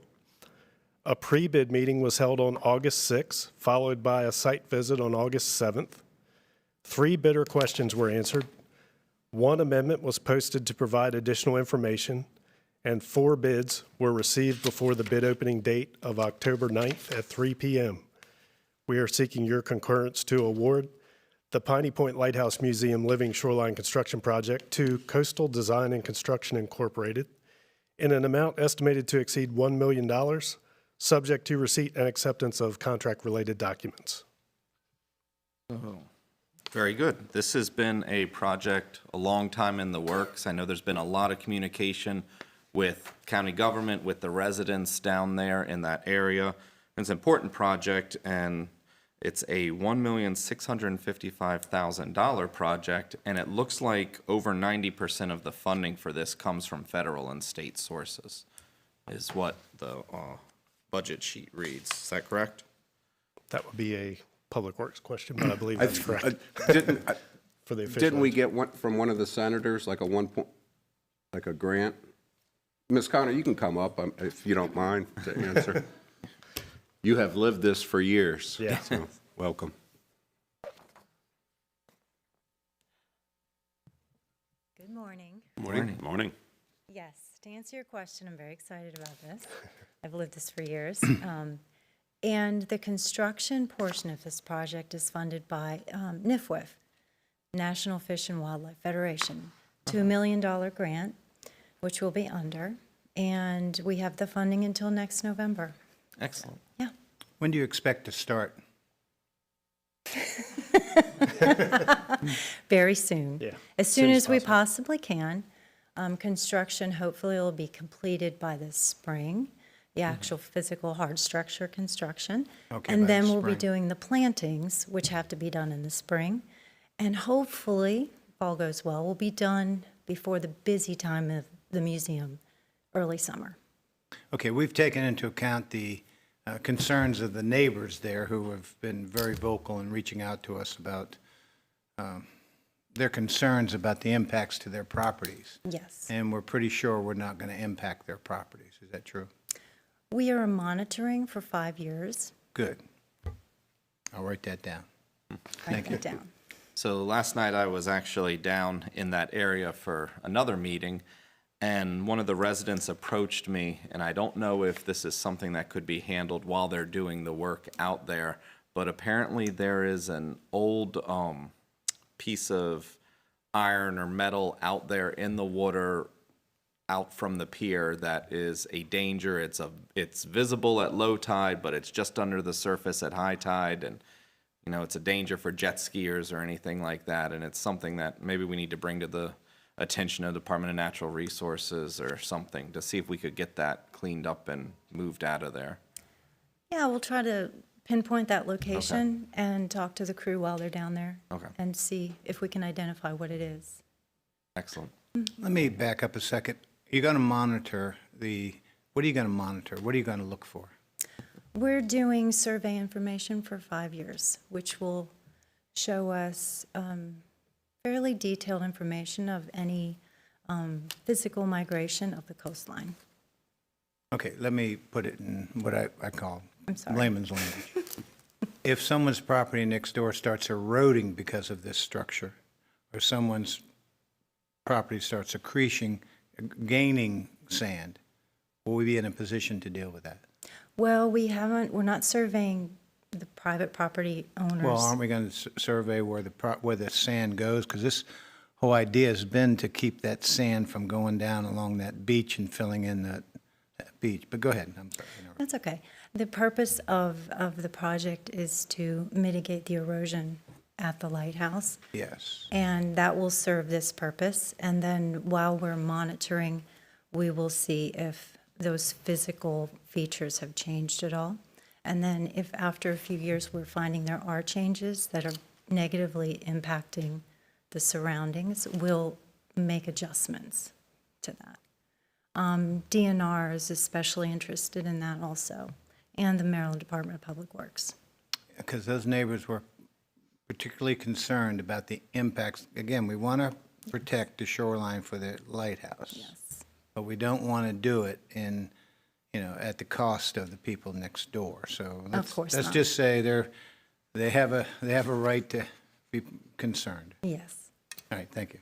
A pre-bid meeting was held on August 6th, followed by a site visit on August 7th. 3 bidder questions were answered. 1 amendment was posted to provide additional information, and 4 bids were received before the bid opening date of October 9th at 3 p.m. We are seeking your concurrence to award the Piney Point Lighthouse Museum Living Shoreline Construction Project to Coastal Design and Construction Incorporated in an amount estimated to exceed $1 million, subject to receipt and acceptance of contract-related documents. Oh, very good. This has been a project a long time in the works. I know there's been a lot of communication with county government, with the residents down there in that area. It's an important project, and it's a $1,655,000 project, and it looks like over 90% of the funding for this comes from federal and state sources, is what the budget sheet reads. Is that correct? That would be a Public Works question, but I believe that's correct. For the official Didn't we get one from one of the senators, like a grant? Ms. Connor, you can come up if you don't mind to answer. You have lived this for years. Yeah. So, welcome. Good morning. Morning. Morning. Yes, to answer your question, I'm very excited about this. I've lived this for years. And the construction portion of this project is funded by NFWF, National Fish and Wildlife Federation, $2 million grant, which will be under, and we have the funding until next November. Excellent. Yeah. When do you expect to start? Very soon. Yeah. As soon as we possible. possibly can. Construction hopefully will be completed by this spring, the actual physical hard structure construction. Okay, And by the then we'll be spring. doing the plantings, which have to be done in the spring. And hopefully, if all goes well, we'll be done before the busy time of the museum, early summer. Okay, we've taken into account the concerns of the neighbors there who have been very vocal in reaching out to us about their concerns about the impacts to their properties. Yes. And we're pretty sure we're not going to impact their properties. Is that true? We are monitoring for 5 years. Good. I'll write that down. Write that down. So last night I was actually down in that area for another meeting, and one of the residents approached me, and I don't know if this is something that could be handled while they're doing the work out there, but apparently there is an old piece of iron or metal out there in the water out from the pier that is a danger. It's visible at low tide, but it's just under the surface at high tide, and you know, it's a danger for jet skiers or anything like that, and it's something that maybe we need to bring to the attention of the Department of Natural Resources or something to see if we could get that cleaned up and moved out of there. Yeah, we'll try to pinpoint that location and talk to the crew while they're down there. Okay. And see if we can identify what it is. Excellent. Let me back up a second. You're going to monitor what are you going to monitor? What are you going to look for? We're doing survey information for 5 years, which will show us fairly detailed information of any physical migration of the coastline. Okay, let me put it in what I call I'm sorry. layman's language. If someone's property next door starts eroding because of this structure, or someone's property starts accreting, gaining sand, will we be in a position to deal with that? Well, we're not surveying the private property owners. Well, aren't we going to survey where the sand goes? Because this whole idea has been to keep that sand from going down along that beach and filling in that beach. But go ahead. I'm sorry. That's okay. The purpose of the project is to mitigate the erosion at the lighthouse. Yes. And that will serve this purpose. And then while we're monitoring, we will see if those physical features have changed at all. And then if after a few years we're finding there are changes that are negatively impacting the surroundings, we'll make adjustments to that. DNR is especially interested in that also, and the Maryland Department of Public Works. Because those neighbors were particularly concerned about the impacts. Again, we want to protect the shoreline for the lighthouse. Yes. But we don't want to do it in, at the cost of the people next door. So course let's not. just say they have a right to be concerned. Yes. All right, thank you.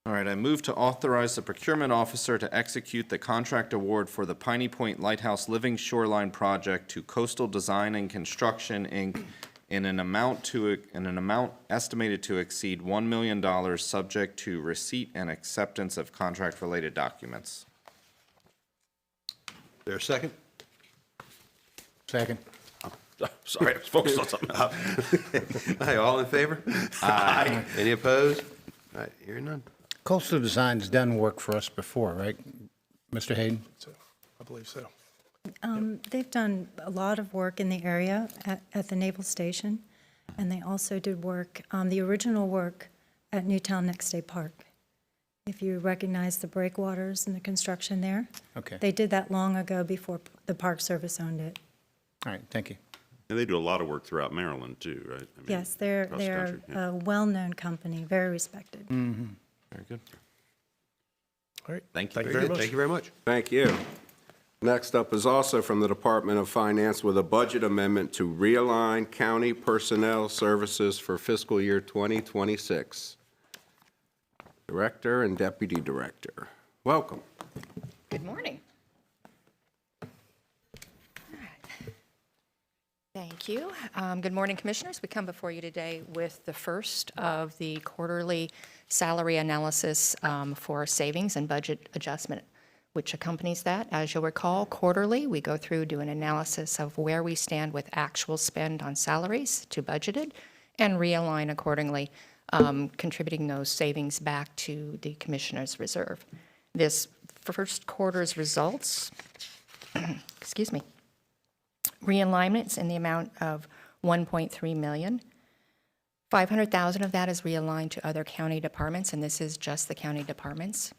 All right, I move to authorize the procurement officer to execute the contract award for the Piney Point Lighthouse Living Shoreline Project to Coastal Design and Construction, Inc. in an amount estimated to exceed $1 million, subject to receipt and acceptance of contract-related documents. There a second? Second. Sorry, I was focused on something else. Hi, all in favor? Aye. Any opposed? All right, hearing none. Coastal Design's done work for us before, right, Mr. Hayden? I believe so. They've done a lot of work in the area at the Naval Station, and they also did work, the original work at Newtown Next Day Park. If you recognize the breakwaters and the construction there. Okay. They did that long ago before the Park Service owned it. All right, thank you. And they do a lot of work throughout Maryland, too, right? I mean, Yes, they're across the country, yeah. a well-known company, very respected. Very good. All right. Thank you Thank you very very much. much. Thank you very much. Thank you. Next up is also from the Department of Finance with a budget amendment to realign county personnel services for fiscal year 2026. Director and Deputy Director, welcome. Good morning. Thank you. Good morning, Commissioners. We come before you today with the first of the quarterly salary analysis for savings and budget adjustment, which accompanies that. As you'll recall, quarterly, we go through, do an analysis of where we stand with actual spend on salaries to budgeted and realign accordingly, contributing those savings back to the Commissioner's reserve. This first quarter's results, excuse me, realignments in the amount of $1.3 million. $500,000 of that is realigned to other county departments, and this is just the county departments,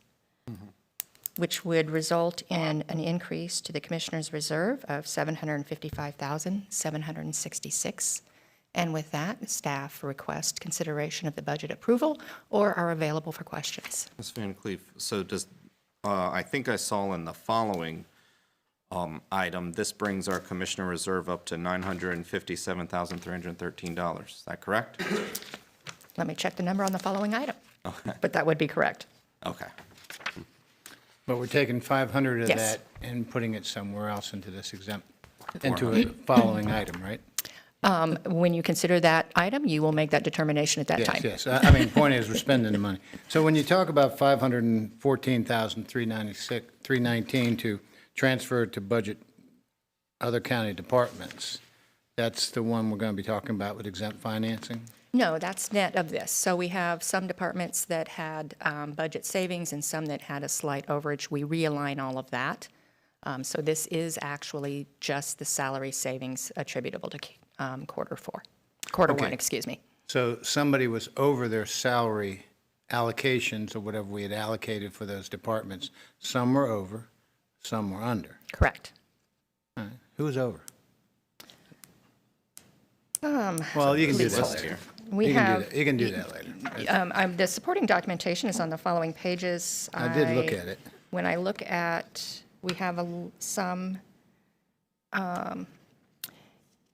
which would result in an increase to the Commissioner's reserve of $755,766. And with that, staff request consideration of the budget approval or are available for questions. Ms. Van Cleef, so does, I think I saw in the following item, this brings our Commissioner reserve up to $957,313. Is that correct? Let me check the number on the following item. Okay. But that would be correct. Okay. But we're taking 500 of Yes. that and putting it somewhere else into this into a following item, right? When you consider that item, you will make that determination at that time. Yes, yes. I mean, point is, we're spending the money. So when you talk about 514,319 to transfer to budget other county departments, that's the one we're going to be talking about with exempt financing? No, that's net of this. So we have some departments that had budget savings and some that had a slight overage. We realign all of that. So this is actually just the salary savings attributable to quarter one, Okay. excuse me. So somebody was over their salary allocations or whatever we had allocated for those departments. Some were over, some were under. Correct. All right. Who was over? Well, you can do please that hold. later. We You can do have. that. You can do that later. The supporting documentation is on the following pages. I did look at it. When I look at, we have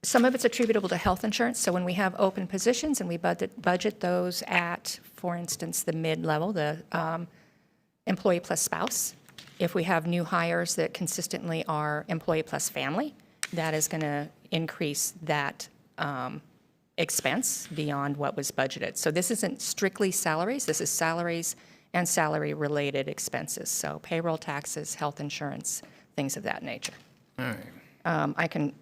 some of it's attributable to health insurance. So when we have open positions and we budget those at, for instance, the mid-level, the employee plus spouse, if we have new hires that consistently are employee plus family, that is going to increase that expense beyond what was budgeted. So this isn't strictly salaries. This is salaries and salary-related expenses. So payroll taxes, health insurance, things of that nature. All right. I can,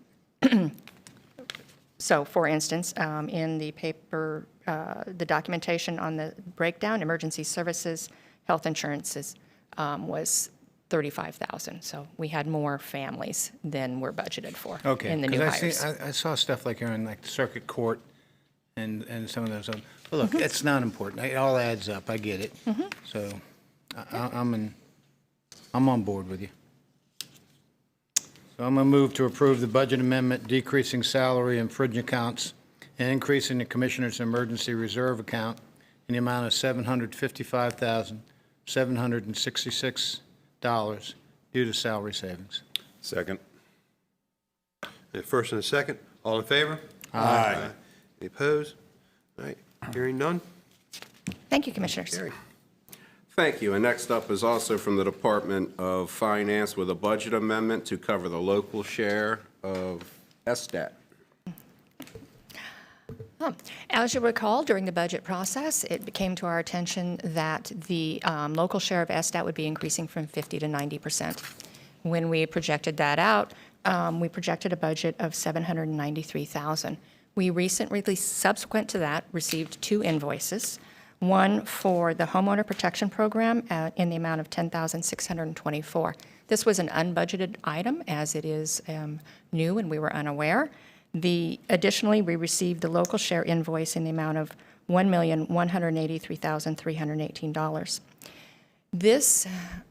so for instance, in the paper, the documentation on the breakdown, emergency services, health insurances was $35,000. So we had more families than were budgeted for Okay. in the new 'Cause hires. I saw stuff like here in like the circuit court and some of those. But look, it's not important. It all adds up. I get it. So I'm in I'm on board with you. So I'm going to move to approve the budget amendment decreasing salary and fringe accounts and increasing the Commissioner's Emergency Reserve account in the amount of $755,766 due to salary savings. Second. A first and a second. All in favor? Aye. Any opposed? All right, hearing none. Thank you, Commissioners. Carry. Thank you. And next up is also from the Department of Finance with a budget amendment to cover the local share of SDAT. As you recall, during the budget process, it came to our attention that the local share of SDAT would be increasing from 50 to 90%. When we projected that out, we projected a budget of $793,000. We recently, subsequent to that, received 2 invoices, one for the Homeowner Protection Program in the amount of $10,624. This was an unbudgeted item, as it is new and we were unaware. Additionally, we received the local share invoice in the amount of $1,183,318. This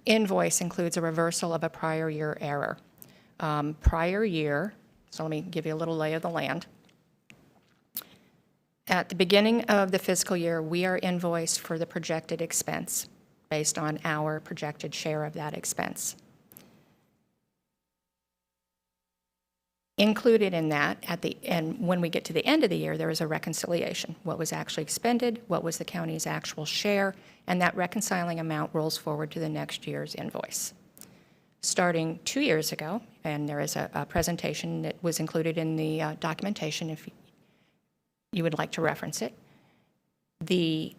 invoice includes a reversal of a prior year error. Prior year, so let me give you a little lay of the land. At the beginning of the fiscal year, we are invoiced for the projected expense based on our projected share of that expense. Included in that, and when we get to the end of the year, there is a reconciliation. What was actually expended, what was the county's actual share, and that reconciling amount rolls forward to the next year's invoice. Starting 2 years ago, and there is a presentation that was included in the documentation if you would like to reference it, the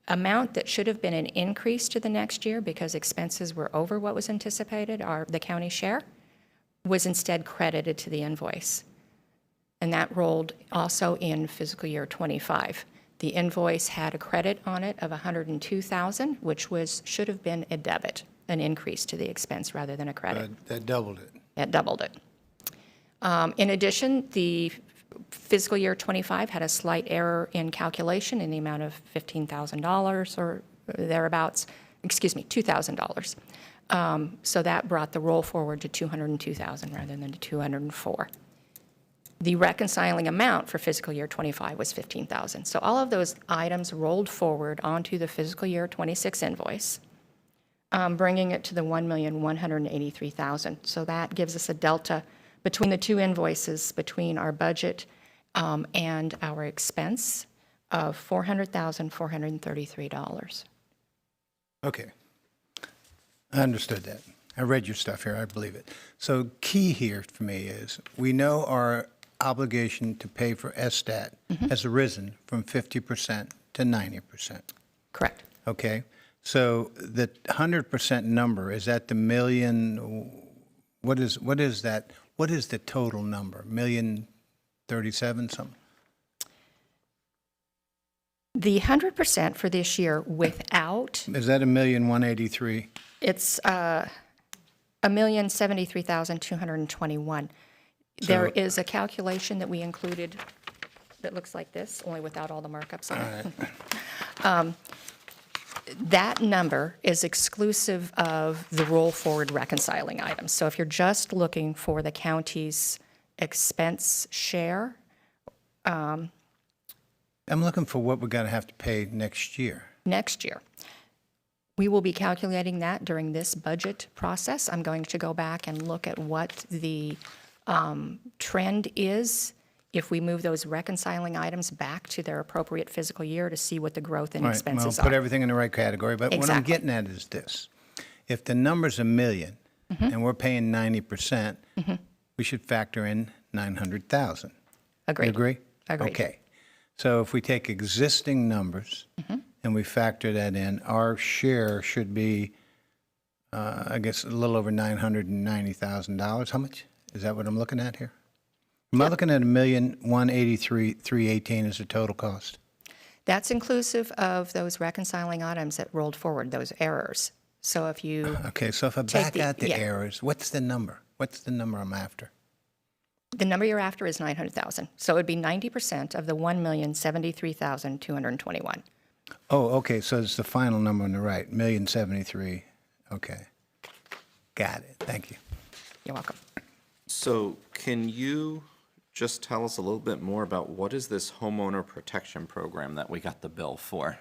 amount that should have been an increase to the next year because expenses were over what was anticipated, the county share, was instead credited to the invoice. And that rolled also in fiscal year 25. The invoice had a credit on it of $102,000, which should have been a debit, an increase to the expense rather than a credit. That doubled it. It doubled it. In addition, the fiscal year 25 had a slight error in calculation in the amount of $15,000 or thereabouts, excuse me, $2,000. So that brought the roll forward to $202,000 rather than to $204,000. The reconciling amount for fiscal year 25 was $15,000. So all of those items rolled forward onto the fiscal year 26 invoice, bringing it to the $1,183,000. So that gives us a delta between the 2 invoices, between our budget and our expense of $400,433. Okay. I understood that. I read your stuff here. I believe it. So key here for me is we know our obligation to pay for SDAT has arisen from 50% to 90%. Correct. Okay. So the 100% number, is that the million? What is that? What is the total number? 1,037,000 something? The 100% for this year without, Is that 1,183,000? it's $1,073,221. There is a calculation that we included that looks like this, only without all the markups on it. That number is exclusive of the roll forward reconciling items. So if you're just looking for the county's expense share, I'm looking for what we're going to have to pay next year. next year. We will be calculating that during this budget process. I'm going to go back and look at what the trend is if we move those reconciling items back to their appropriate fiscal year to see what the growth in Right. expenses Well, put are. everything in the right category. But what I'm Exactly. getting at is this. If the number's $1 million and we're paying 90%, we should factor in 900,000. Agreed. You agree? Agreed. Okay. So if we take existing numbers and we factor that in, our share should be, I guess, a little over $990,000. How much? Is that what I'm looking at here? Am I looking at $1,183,318 as the total cost? That's inclusive of those reconciling items that rolled forward, those errors. So if you Okay, so if I take back out the yeah, errors, what's the number? What's the number I'm after? the number you're after is 900,000. So it would be 90% of the Got it. Thank you. You're welcome. So can you just tell us a little bit more about what is this homeowner protection program that we got the bill for?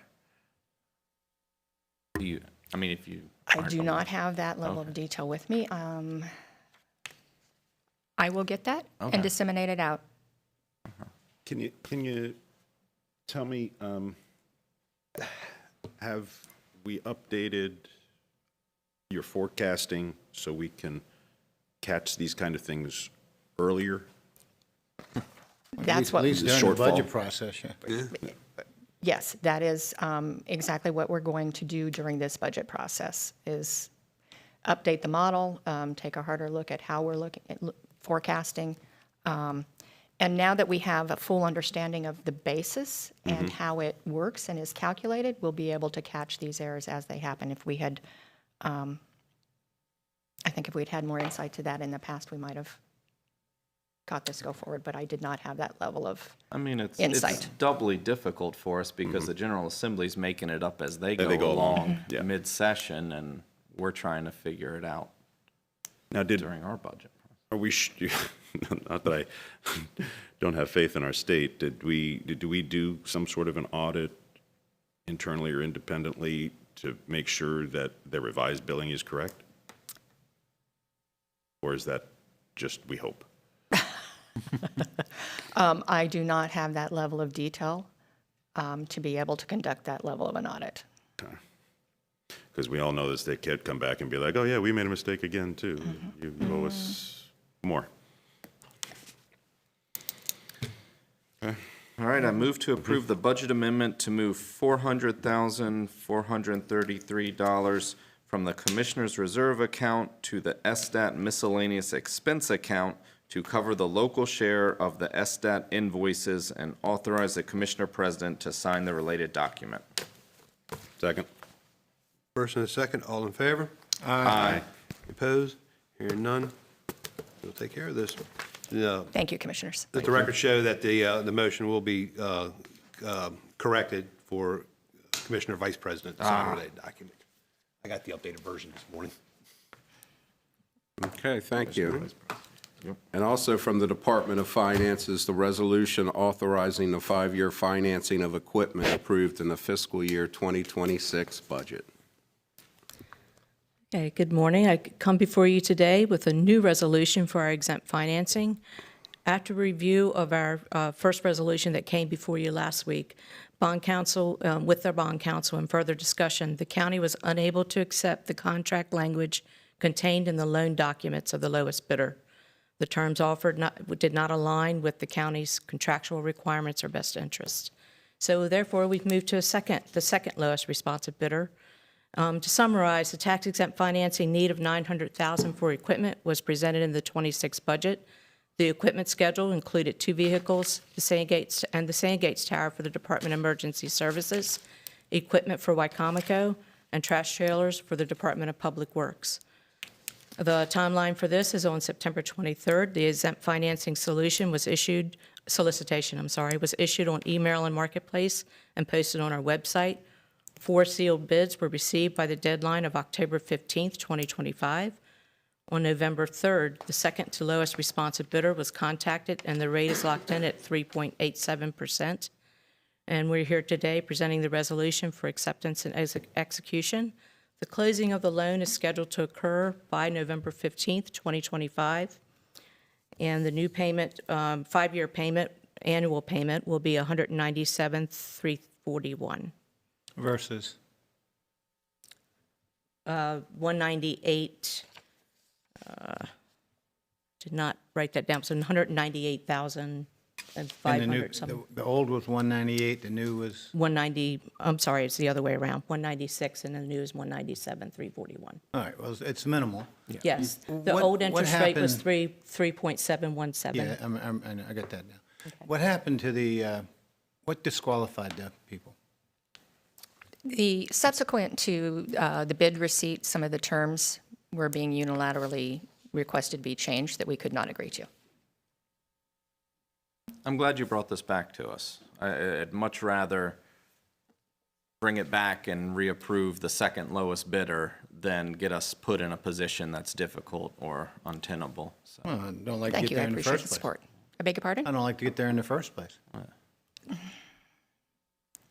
Do you, I mean, if you. I aren't do aware. not have that level of detail with me. I will get that Okay. and disseminate it out. Can you tell me, have we updated your forecasting so we can catch these kind of things earlier? That's what. At least during the budget process, yeah. Yes, that is exactly what we're going to do during this budget process, is update the model, take a harder look at how we're looking at forecasting. And now that we have a full understanding of the basis and how it works and is calculated, we'll be able to catch these errors as they happen. If we had, I think if we'd had more insight to that in the past, we might have got this go forward, but I did not have that level of I mean, it's insight. doubly difficult for us because the General Assembly's making it up as they go, go along. along Yeah. mid-session, and we're trying to figure it out Now, during our budget. are we, not that I don't have faith in our state, did we do some sort of an audit internally or independently to make sure that the revised billing is correct? Or is that just we hope? I do not have that level of detail to be able to conduct that level of an audit. Because we all know this, they can't come back and be like, oh yeah, we made a mistake again too. You owe us more. All right, I move to approve the budget amendment to move $400,433 from the Commissioner's Reserve account to the SDAT miscellaneous expense account to cover the local share of the SDAT invoices and authorize the Commissioner President to sign the related document. Second. First and a second, all in favor? Aye. Opposed? Hearing none. We'll take care of this. No. Thank you, Commissioners. Let the record show that the motion will be corrected for Commissioner Vice President to sign related document. I got the updated version this morning. Okay, thank you. And also from the Department of Finances, the resolution authorizing the 5-year financing of equipment approved in the fiscal year 2026 budget. Okay, good morning. I come before you today with a new resolution for our exempt financing. After review of our first resolution that came before you last week, bond counsel, with their bond counsel and further discussion, the county was unable to accept the contract language contained in the loan documents of the lowest bidder. The terms offered did not align with the county's contractual requirements or best interests. So therefore, we've moved to the second lowest responsive bidder. To summarize, the tax-exempt financing need of $900,000 for equipment was presented in the 26 budget. The equipment schedule included 2 vehicles, the Sandgates Tower for the Department of Emergency Services, equipment for Wycomico, and trash trailers for the Department of Public Works. The timeline for this is on September 23rd. The exempt financing solicitation was issued on eMaryland Marketplace and posted on our website. 4 sealed bids were received by the deadline of October 15th, 2025. On November 3rd, the second to lowest responsive bidder was contacted, and the rate is locked in at 3.87%. And we're here today presenting the resolution for acceptance and execution. The closing of the loan is scheduled to occur by November 15th, 2025. And the new payment, 5-year payment, annual payment will be $197,341. Versus? 198, did not write that down, so 198,500 something. The old was 198, the new was? 190, I'm sorry, it's the other way around, 196, and the new is 197,341. All right, well, it's minimal. Yes, the What- old what interest rate was happened- 3.717. Yeah, I got that now. What happened to what disqualified the people? The subsequent to the bid receipt, some of the terms were being unilaterally requested be changed that we could not agree to. I'm glad you brought this back to us. I'd much rather bring it back and reapprove the second lowest bidder than get us put in a position that's difficult or untenable. So. Well, I don't like to Thank get you, there I in the appreciate first the place. support. I beg your pardon? I don't like to get there in the first place.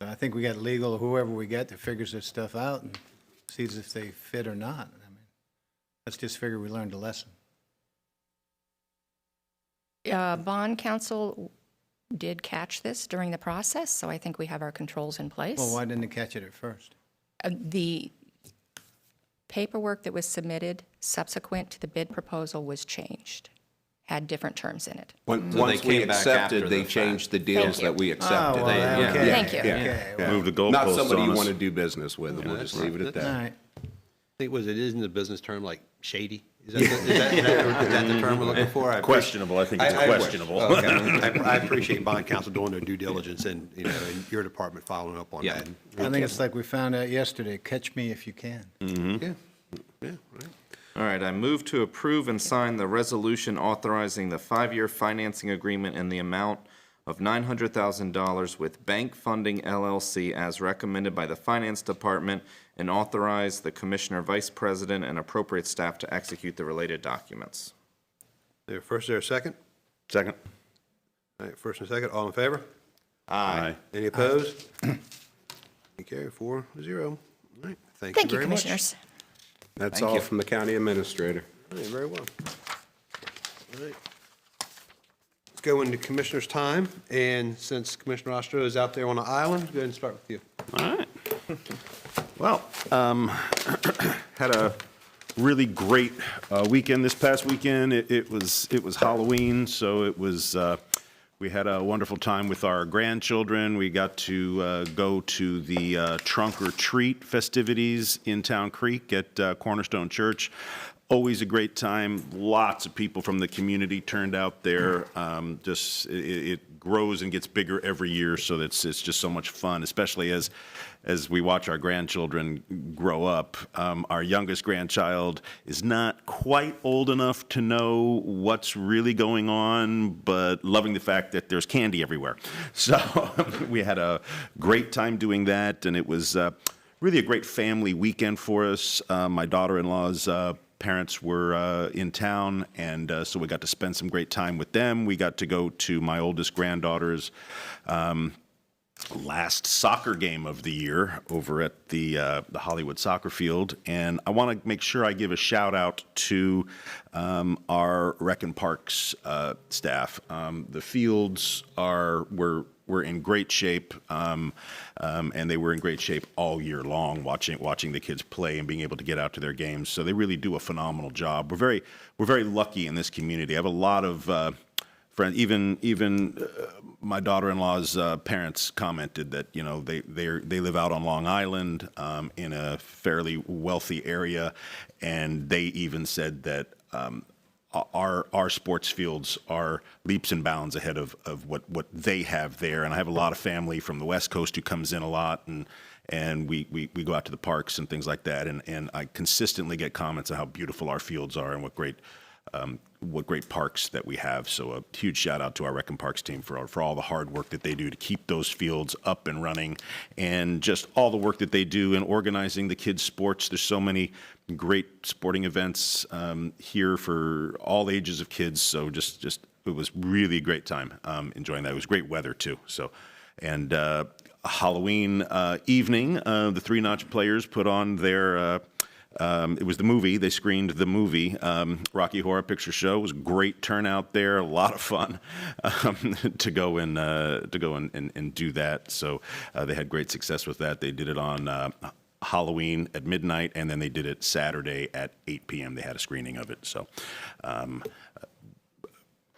I think we got legal, whoever we get that figures this stuff out and sees if they fit or not. I mean, let's just figure we learned a lesson. Bond counsel did catch this during the process, so I think we have our controls in place. Well, why didn't they catch it at first? The paperwork that was submitted subsequent to the bid proposal was changed, had different terms in it. Once So they we came back after accepted, the they fact. changed the deals you. that we accepted. Oh, well, okay. Thank you. Yeah. Move the Not goalposts somebody on you us. want to do business with, and we'll just leave it at All that. right. I think, isn't the business term like shady? Is that the term we're looking for? Questionable, I think it's questionable. I appreciate bond counsel doing their due diligence and, and your department following up on that. I think it's like we found out yesterday, catch me if you can. Yeah, right. All right, I move to approve and sign the resolution authorizing the 5-year financing agreement in the amount of $900,000 with Bank Funding LLC as recommended by the Finance Department and authorize the Commissioner, Vice President, and appropriate staff to execute the related documents. There, first, there a second? Second. All right, first and second, all in favor? Aye. Any opposed? Okay, 4-0. All right, thank you Thank you, very much. Commissioners. That's Thank all you. from the county administrator. All right, very well. All right. Let's go into Commissioner's time, and since Commissioner Ostro is out there on the island, go ahead and start with you. All right. Well, had a really great weekend this past weekend. It was Halloween, so it was. We had a wonderful time with our grandchildren. We got to go to the trunk or treat festivities in Town Creek at Cornerstone Church. Always a great time. Lots of people from the community turned out there. It grows and gets bigger every year, so it's just so much fun, especially as we watch our grandchildren grow up. Our youngest grandchild is not quite old enough to know what's really going on, but loving the fact that there's candy everywhere. So we had a great time doing that, and it was really a great family weekend for us. My daughter-in-law's parents were in town, and so we got to spend some great time with them. We got to go to my oldest granddaughter's last soccer game of the year over at the Hollywood soccer field, and I want to make sure I give a shout out to our Rec and Parks staff. The fields were in great shape, and they were in great shape all year long, watching the kids play and being able to get out to their games. So they really do a phenomenal job. We're very lucky in this community. I have a lot of friends. Even my daughter-in-law's parents commented that they live out on Long Island in a fairly wealthy area, and they even said that. Our sports fields are leaps and bounds ahead of what they have there. And I have a lot of family from the West Coast who comes in a lot, and we go out to the parks and things like that. And I consistently get comments on how beautiful our fields are and what great parks that we have. So a huge shout out to our Rec and Parks team for all the hard work that they do to keep those fields up and running, and just all the work that they do in organizing the kids' sports. There's so many great sporting events here for all ages of kids. So just it was really a great time enjoying that. It was great weather too. So, and Halloween evening, the Three Notch Players put on their. It was the movie. They screened the movie, Rocky Horror Picture Show. It was a great turnout there. A lot of fun to go and do that. So they had great success with that. They did it on Halloween at midnight, and then they did it Saturday at 8 p.m. They had a screening of it. So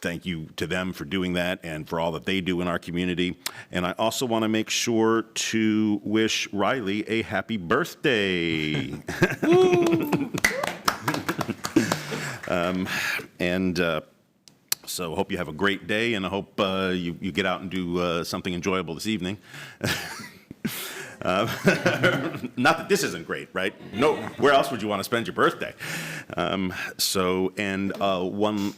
thank you to them for doing that and for all that they do in our community. And I also want to make sure to wish Riley a happy birthday. So hope you have a great day, and I hope you get out and do something enjoyable this evening. Not that this isn't great, right? No, where else would you want to spend your birthday? One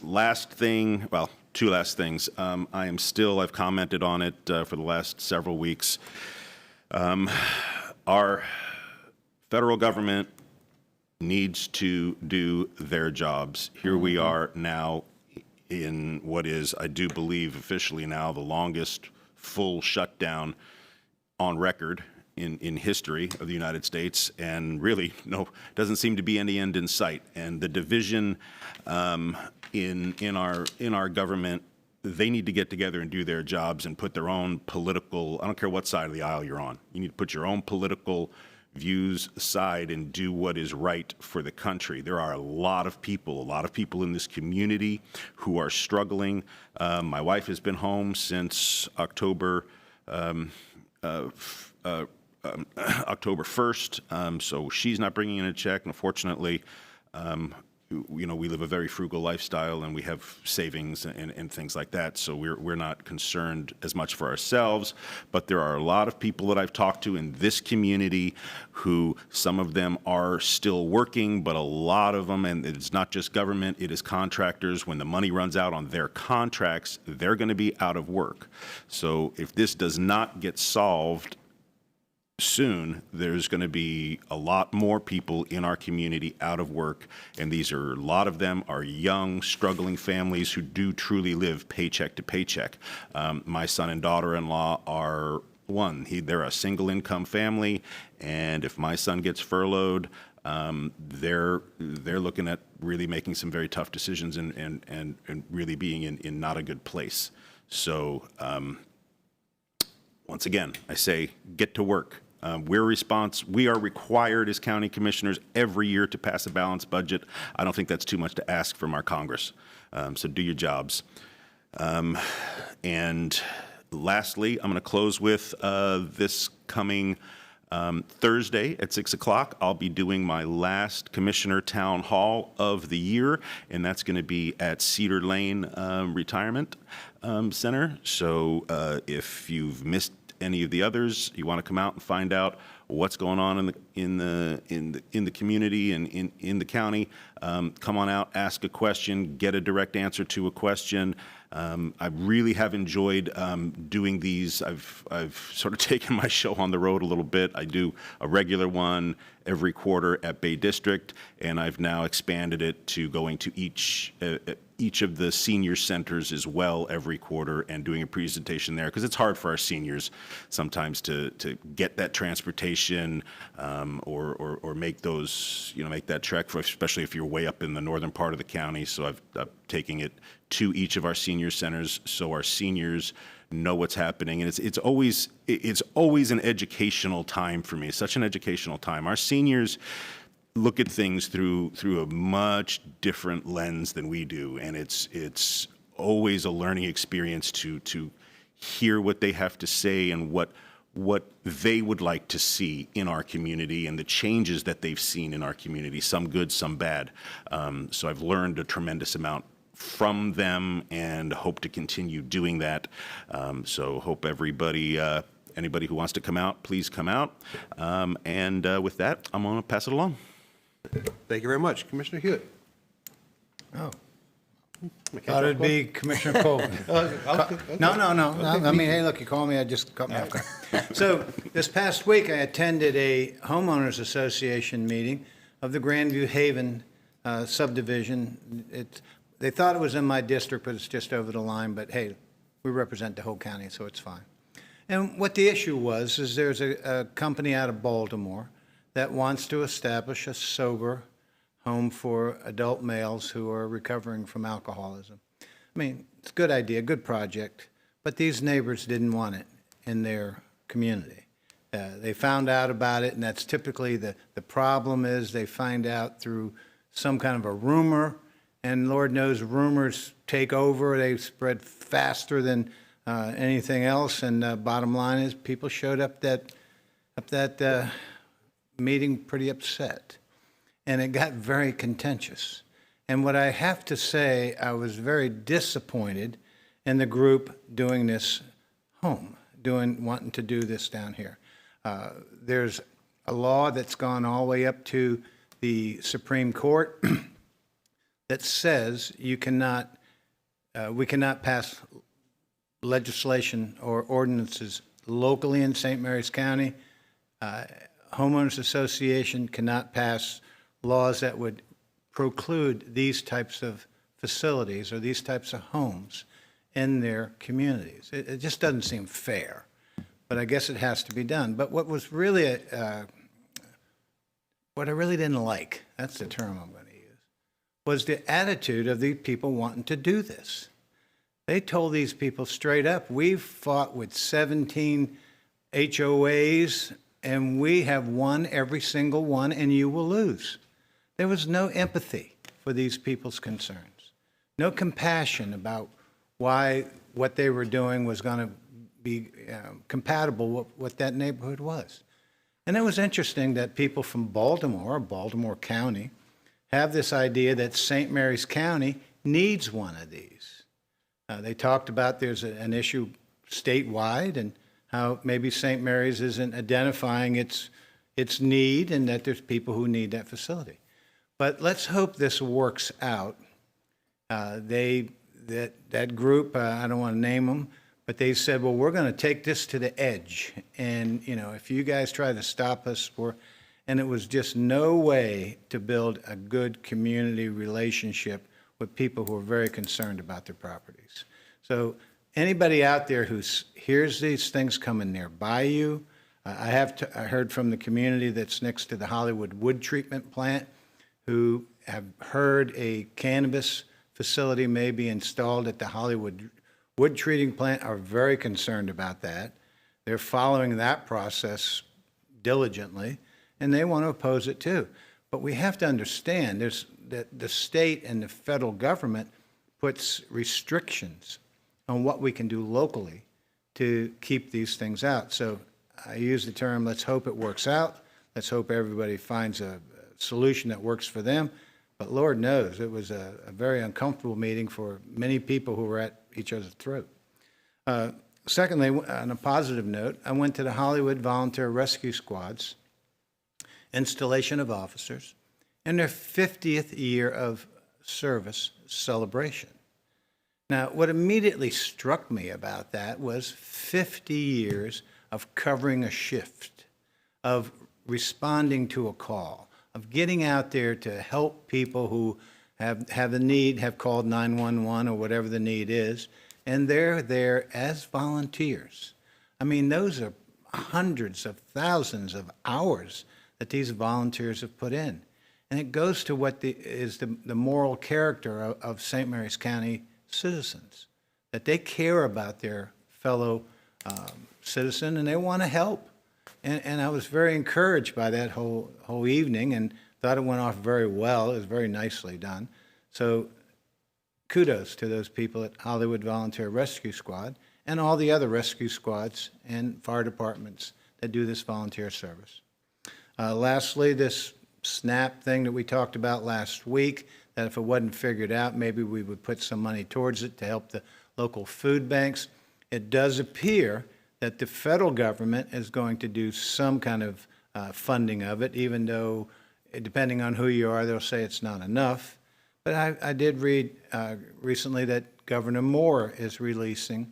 last thing, well, two last things. I've commented on it for the last several weeks. Our federal government needs to do their jobs. Here we are now in what is, I do believe, officially now the longest full shutdown on record in history of the United States, and really, doesn't seem to be any end in sight. And the division in our government, they need to get together and do their jobs and put their own political, I don't care what side of the aisle you're on, you need to put your own political views aside and do what is right for the country. There are a lot of people in this community who are struggling. My wife has been home since October 1st, so she's not bringing in a check. Unfortunately, we live a very frugal lifestyle and we have savings and things like that, so we're not concerned as much for ourselves. But there are a lot of people that I've talked to in this community who, some of them are still working, but a lot of them, and it's not just government, it is contractors. When the money runs out on their contracts, they're going to be out of work. So if this does not get solved soon, there's going to be a lot more people in our community out of work, and a lot of them are young, struggling families who do truly live paycheck to paycheck. My son and daughter-in-law are they're a single income family, and if my son gets furloughed, they're looking at really making some very tough decisions and really being in not a good place. So once again, I say get to work. We are required as county commissioners every year to pass a balanced budget. I don't think that's too much to ask from our Congress. So do your jobs. And lastly, I'm going to close with this coming Thursday at 6 o'clock. I'll be doing my last Commissioner Town Hall of the year, and that's going to be at Cedar Lane Retirement Center. So if you've missed any of the others, you want to come out and find out what's going on in the community and in the county, come on out, ask a question, get a direct answer to a question. I really have enjoyed doing these. I've sort of taken my show on the road a little bit. I do a regular one every quarter at Bay District, and I've now expanded it to going to each of the senior centers as well every quarter and doing a presentation there, because it's hard for our seniors sometimes to get that transportation or make those, make that trek, especially if you're way up in the northern part of the county. So I'm taking it to each of our senior centers so our seniors know what's happening. And it's always an educational time for me. It's such an educational time. Our seniors look at things through a much different lens than we do, and it's always a learning experience to hear what they have to say and what they would like to see in our community and the changes that they've seen in our community, some good, some bad. So I've learned a tremendous amount from them and hope to continue doing that. So hope everybody, anybody who wants to come out, please come out. And with that, I'm going to pass it along. Thank you very much. Commissioner Hewitt. Oh. Thought it'd be Commissioner Colvin. No. I mean, hey, look, you called me, I just cut me off guard. So this past week, I attended a homeowners association meeting of the Grandview Haven subdivision. They thought it was in my district, but it's just over the line. But hey, we represent the whole county, so it's fine. And what the issue was is there's a company out of Baltimore that wants to establish a sober home for adult males who are recovering from alcoholism. I mean, it's a good idea, good project, but these neighbors didn't want it in their community. They found out about it, and that's typically the problem is they find out through some kind of a rumor, and Lord knows rumors take over. They spread faster than anything else, and bottom line is people showed up that meeting pretty upset, and it got very contentious. And what I have to say, I was very disappointed in the group doing this wanting to do this down here. There's a law that's gone all the way up to the Supreme Court that says we cannot pass legislation or ordinances locally in St. Mary's County homeowners association cannot pass laws that would preclude these types of facilities or these types of homes in their communities. It just doesn't seem fair, but I guess it has to be done. But what was really, what I really didn't like, that's the term I'm going to use, was the attitude of these people wanting to do this. They told these people straight up, we've fought with 17 HOAs and we have won every single one and you will lose. There was no empathy for these people's concerns, no compassion about why what they were doing was going to be compatible with what that neighborhood was. And it was interesting that people from Baltimore, Baltimore County, have this idea that St. Mary's County needs one of these. They talked about there's an issue statewide and how maybe St. Mary's isn't identifying its need and that there's people who need that facility. But let's hope this works out. That group, I don't want to name them, but they said, well, we're going to take this to the edge. And, you know, if you guys try to stop us, and it was just no way to build a good community relationship with people who are very concerned about their properties. So anybody out there who hears these things coming nearby you, I heard from the community that's next to the Hollywood wood treatment plant who have heard a cannabis facility may be installed at the Hollywood wood treating plant, are very concerned about that. They're following that process diligently, and they want to oppose it too. But we have to understand that the state and the federal government puts restrictions on what we can do locally to keep these things out. So I use the term, let's hope it works out. Let's hope everybody finds a solution that works for them. But Lord knows, it was a very uncomfortable meeting for many people who were at each other's throat. Secondly, on a positive note, I went to the Hollywood Volunteer Rescue Squad's installation of officers and their 50th year of service celebration. Now, what immediately struck me about that was 50 years of covering a shift, of responding to a call, of getting out there to help people who have a need, have called 911 or whatever the need is, and they're there as volunteers. I mean, those are hundreds of thousands of hours that these volunteers have put in. And it goes to what is the moral character of St. Mary's County citizens, that they care about their fellow citizen and they want to help. And I was very encouraged by that whole evening and thought it went off very well. It was very nicely done. So kudos to those people at Hollywood Volunteer Rescue Squad and all the other rescue squads and fire departments that do this volunteer service. Lastly, this SNAP thing that we talked about last week, that if it wasn't figured out, maybe we would put some money towards it to help the local food banks. It does appear that the federal government is going to do some kind of funding of it, even though, depending on who you are, they'll say it's not enough. But I did read recently that Governor Moore is releasing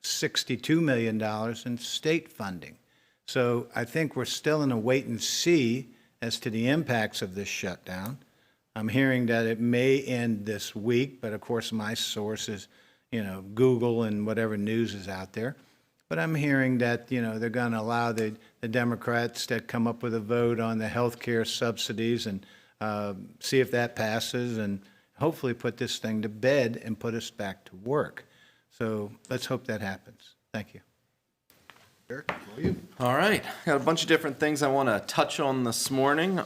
$62 million in state funding. So I think we're still in a wait and see as to the impacts of this shutdown. I'm hearing that it may end this week, but of course my source is, Google and whatever news is out there. But I'm hearing that, they're going to allow the Democrats to come up with a vote on the health care subsidies and see if that passes and hopefully put this thing to bed and put us back to work. So let's hope that happens. Thank you. Eric, how are you? All right. Got a bunch of different things I want to touch on this morning.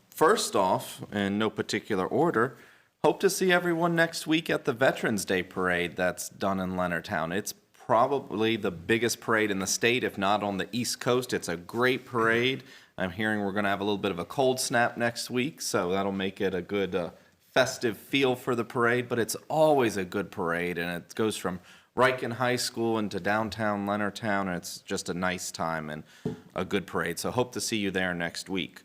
First off, in no particular order, hope to see everyone next week at the Veterans Day Parade that's done in Leonardtown. It's probably the biggest parade in the state, if not on the East Coast. It's a great parade. I'm hearing we're going to have a little bit of a cold snap next week, so that'll make it a good festive feel for the parade. But it's always a good parade, and it goes from Riken High School into downtown Leonardtown, and it's just a nice time and a good parade. So hope to see you there next week.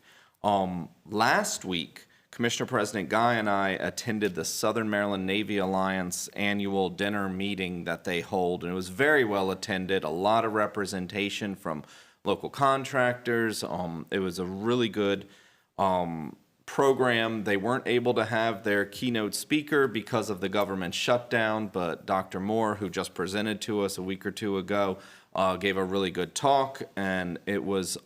Last week, Commissioner President Guy and I attended the Southern Maryland Navy Alliance annual dinner meeting that they hold, and it was very well attended, a lot of representation from local contractors. It was a really good program. They weren't able to have their keynote speaker because of the government shutdown, but Dr. Moore, who just presented to us a week or two ago, gave a really good talk, and it was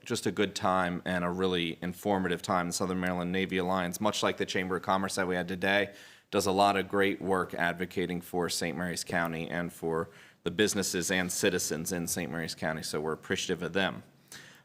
just a good time and a really informative time. The Southern Maryland Navy Alliance, much like the Chamber of Commerce that we had today, does a lot of great work advocating for St. Mary's County and for the businesses and citizens in St. Mary's County, so we're appreciative of them.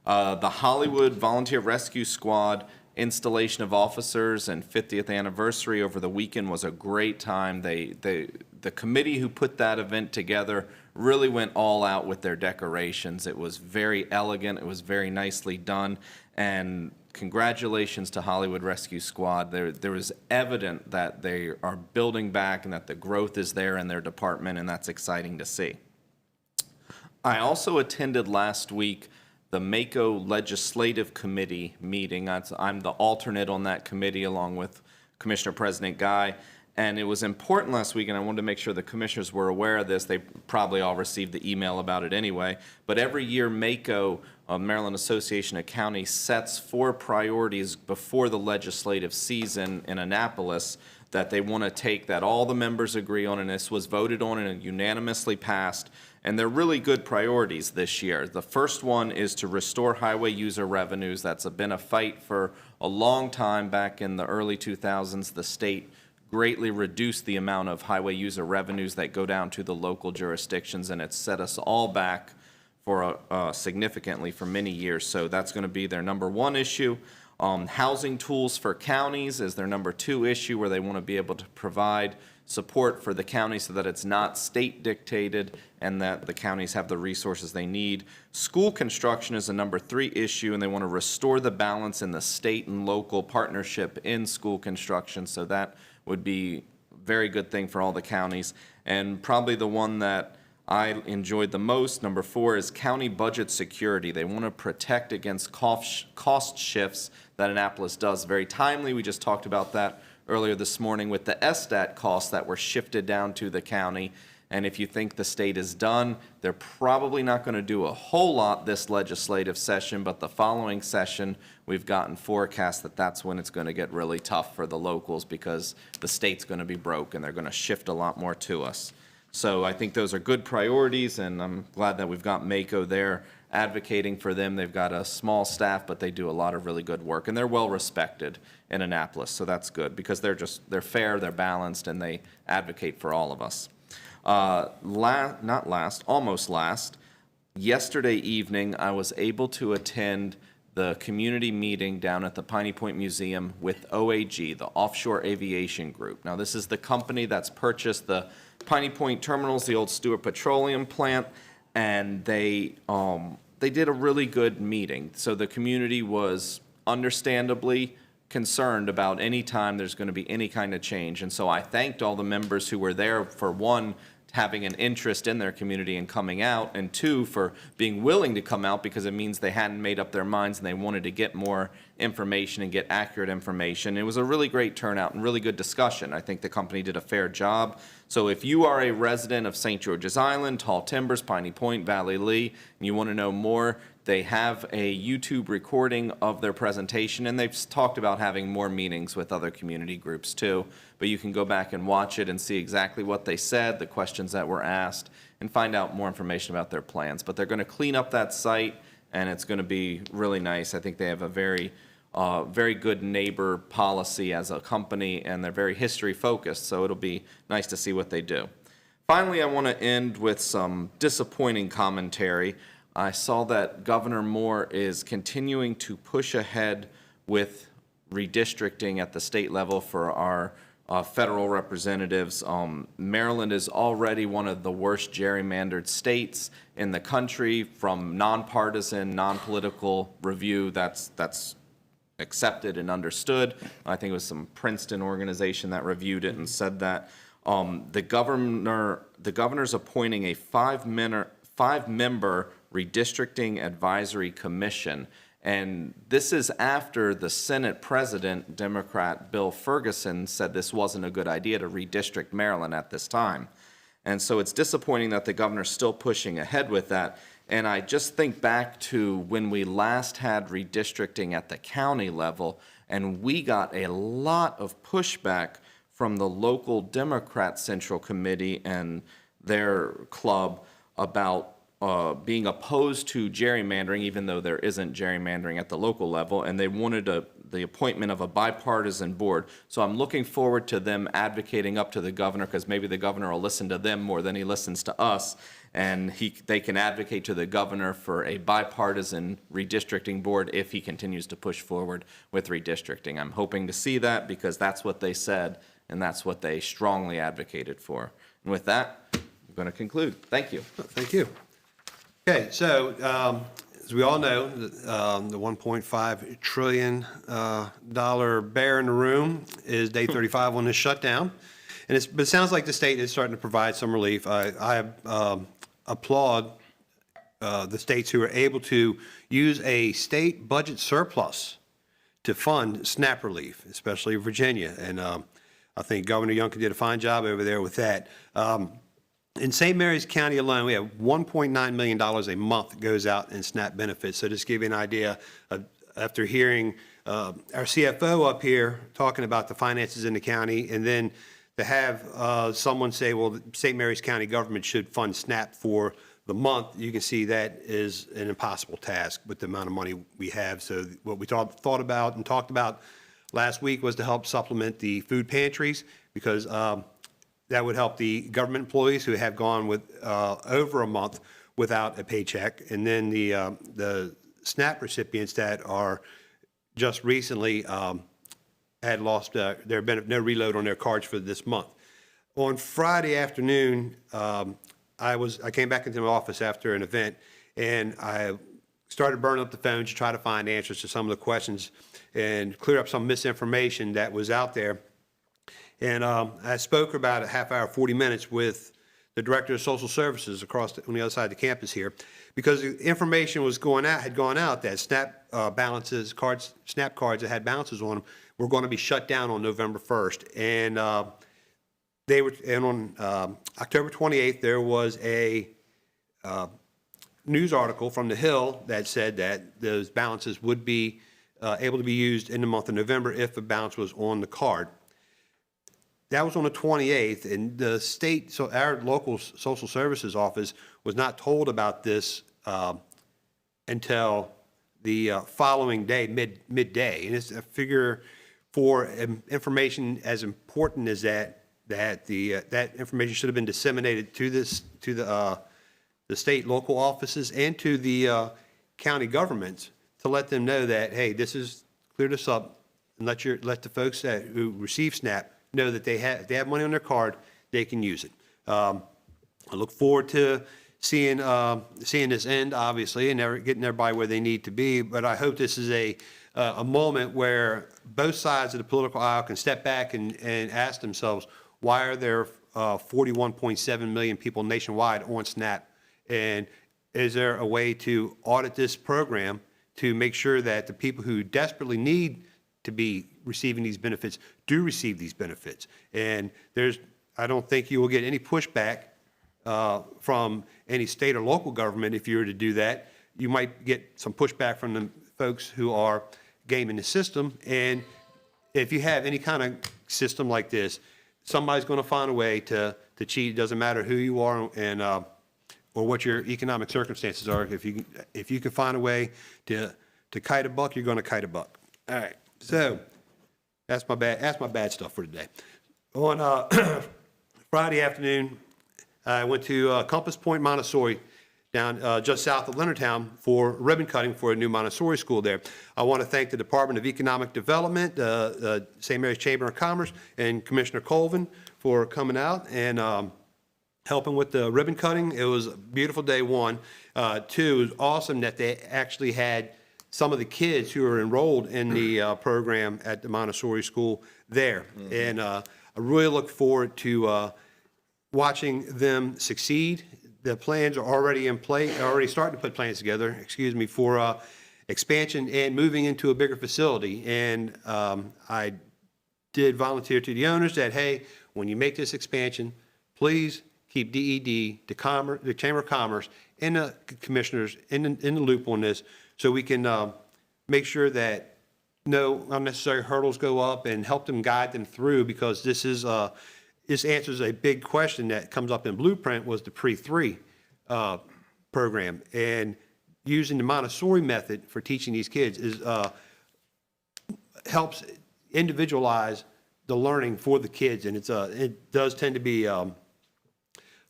The Hollywood Volunteer Rescue Squad installation of officers and 50th anniversary over the weekend was a great time. The committee who put that event together really went all out with their decorations. It was very elegant. It was very nicely done. And congratulations to Hollywood Rescue Squad. There was evident that they are building back and that the growth is there in their department, and that's exciting to see. I also attended last week the MACO Legislative Committee meeting. I'm the alternate on that committee along with Commissioner President Guy. And it was important last week, and I wanted to make sure the commissioners were aware of this. They probably all received the email about it anyway. But every year, MACO, Maryland Association of Counties, sets 4 priorities before the legislative season in Annapolis that they want to take, that all the members agree on, and this was voted on and unanimously passed. And they're really good priorities this year. The first one is to restore highway user revenues. That's been a fight for a long time. Back in the early 2000s, the state greatly reduced the amount of highway user revenues that go down to the local jurisdictions, and it's set us all back for significantly for many years. So that's going to be their number 1 issue. Housing tools for counties is their number 2 issue, where they want to be able to provide support for the county so that it's not state dictated and that the counties have the resources they need. School construction is a number 3 issue, and they want to restore the balance in the state and local partnership in school construction. So that would be a very good thing for all the counties. And probably the one that I enjoyed the most, number 4, is county budget security. They want to protect against cost shifts that Annapolis does. Very timely. We just talked about that earlier this morning with the ESTAT costs that were shifted down to the county. And if you think the state is done, they're probably not going to do a whole lot this legislative session, but the following session, we've gotten forecasts that that's when it's going to get really tough for the locals because the state's going to be broke and they're going to shift a lot more to us. So I think those are good priorities, and I'm glad that we've got MACO there advocating for them. They've got a small staff, but they do a lot of really good work, and they're well respected in Annapolis, so that's good because they're fair, they're balanced, and they advocate for all of us. Almost last, yesterday evening I was able to attend the community meeting down at the Piney Point Museum with OAG, the Offshore Aviation Group. Now this is the company that's purchased the Piney Point terminals, the old Stewart Petroleum plant, and they did a really good meeting. So the community was understandably concerned about any time there's going to be any kind of change. And so I thanked all the members who were there for, 1, having an interest in their community and coming out, and 2, for being willing to come out because it means they hadn't made up their minds and they wanted to get more information and get accurate information. It was a really great turnout and really good discussion. I think the company did a fair job. So if you are a resident of St. George's Island, Tall Timbers, Piney Point, Valley Lee, and you want to know more, they have a YouTube recording of their presentation, and they've talked about having more meetings with other community groups too. But you can go back and watch it and see exactly what they said, the questions that were asked, and find out more information about their plans. But they're going to clean up that site, and it's going to be really nice. I think they have a very good neighbor policy as a company, and they're very history focused, so it'll be nice to see what they do. Finally, I want to end with some disappointing commentary. I saw that Governor Moore is continuing to push ahead with redistricting at the state level for our federal representatives. Maryland is already one of the worst gerrymandered states in the country. From nonpartisan, non-political review, that's accepted and understood. I think it was some Princeton organization that reviewed it and said that. The governor's appointing a five-member redistricting advisory commission. And this is after the Senate President, Democrat Bill Ferguson, said this wasn't a good idea to redistrict Maryland at this time. And so it's disappointing that the governor's still pushing ahead with that. And I just think back to when we last had redistricting at the county level, and we got a lot of pushback from the local Democrat Central Committee and their club about being opposed to gerrymandering, even though there isn't gerrymandering at the local level, and they wanted the appointment of a bipartisan board. So I'm looking forward to them advocating up to the governor, because maybe the governor will listen to them more than he listens to us, and they can advocate to the governor for a bipartisan redistricting board if he continues to push forward with redistricting. I'm hoping to see that, because that's what they said, and that's what they strongly advocated for. And with that, I'm going to conclude. Thank you. Thank you. Okay, so as we all know, the $1.5 trillion bear in the room is day 35 on this shutdown. And but it sounds like the state is starting to provide some relief. I applaud the states who are able to use a state budget surplus to fund SNAP relief, especially Virginia. And I think Governor Youngkin did a fine job over there with that. In St. Mary's County alone, we have $1.9 million a month that goes out in SNAP benefits. So just to give you an idea, after hearing our CFO up here talking about the finances in the county, and then to have someone say, well, the St. Mary's County government should fund SNAP for the month, you can see that is an impossible task with the amount of money we have. So what we thought about and talked about last week was to help supplement the food pantries, because that would help the government employees who have gone with over a month without a paycheck, and then the SNAP recipients that are just recently had lost their benefit, no reload on their cards for this month. On Friday afternoon, I came back into my office after an event, and I started burning up the phone to try to find answers to some of the questions and clear up some misinformation that was out there. And I spoke for about a half hour, 40 minutes with the Director of Social Services on the other side of the campus here, because the information had gone out that SNAP SNAP cards that had balances on them were going to be shut down on November 1st. And on October 28th, there was a news article from The Hill that said that those balances would be able to be used in the month of November if the balance was on the card. That was on the 28th, and the state, so our local social services office was not told about this until the following day, midday. And it's a figure for information as important as that information should have been disseminated to the state local offices and to the county governments to let them know that, hey, clear this up, and let the folks who receive SNAP know that if they have money on their card, they can use it. I look forward to seeing this end, obviously, and getting everybody where they need to be. But I hope this is a moment where both sides of the political aisle can step back and ask themselves, why are there 41.7 million people nationwide on SNAP? And is there a way to audit this program to make sure that the people who desperately need to be receiving these benefits do receive these benefits? And I don't think you will get any pushback from any state or local government if you were to do that. You might get some pushback from the folks who are gaming the system. And if you have any kind of system like this, somebody's going to find a way to cheat. It doesn't matter who you are and or what your economic circumstances are. If you can find a way to kite a buck, you're going to kite a buck. All right. So that's my bad stuff for today. On Friday afternoon, I went to Compass Point Montessori down just south of Leonardtown for ribbon cutting for a new Montessori school there. I want to thank the Department of Economic Development, St. Mary's Chamber of Commerce, and Commissioner Colvin for coming out and helping with the ribbon cutting. It was a beautiful day, one. Two, it was awesome that they actually had some of the kids who are enrolled in the program at the Montessori school there. Mm-hmm. And I really look forward to watching them succeed. The plans are already in place, already starting to put plans together, for expansion and moving into a bigger facility. And I did volunteer to the owners that, hey, when you make this expansion, please keep DED, the Chamber of Commerce, and the commissioners in the loop on this, so we can make sure that no unnecessary hurdles go up and help them guide them through, because this answers a big question that comes up in Blueprint, was the pre-3 program. And using the Montessori method for teaching these kids helps individualize the learning for the kids, and it does tend to be a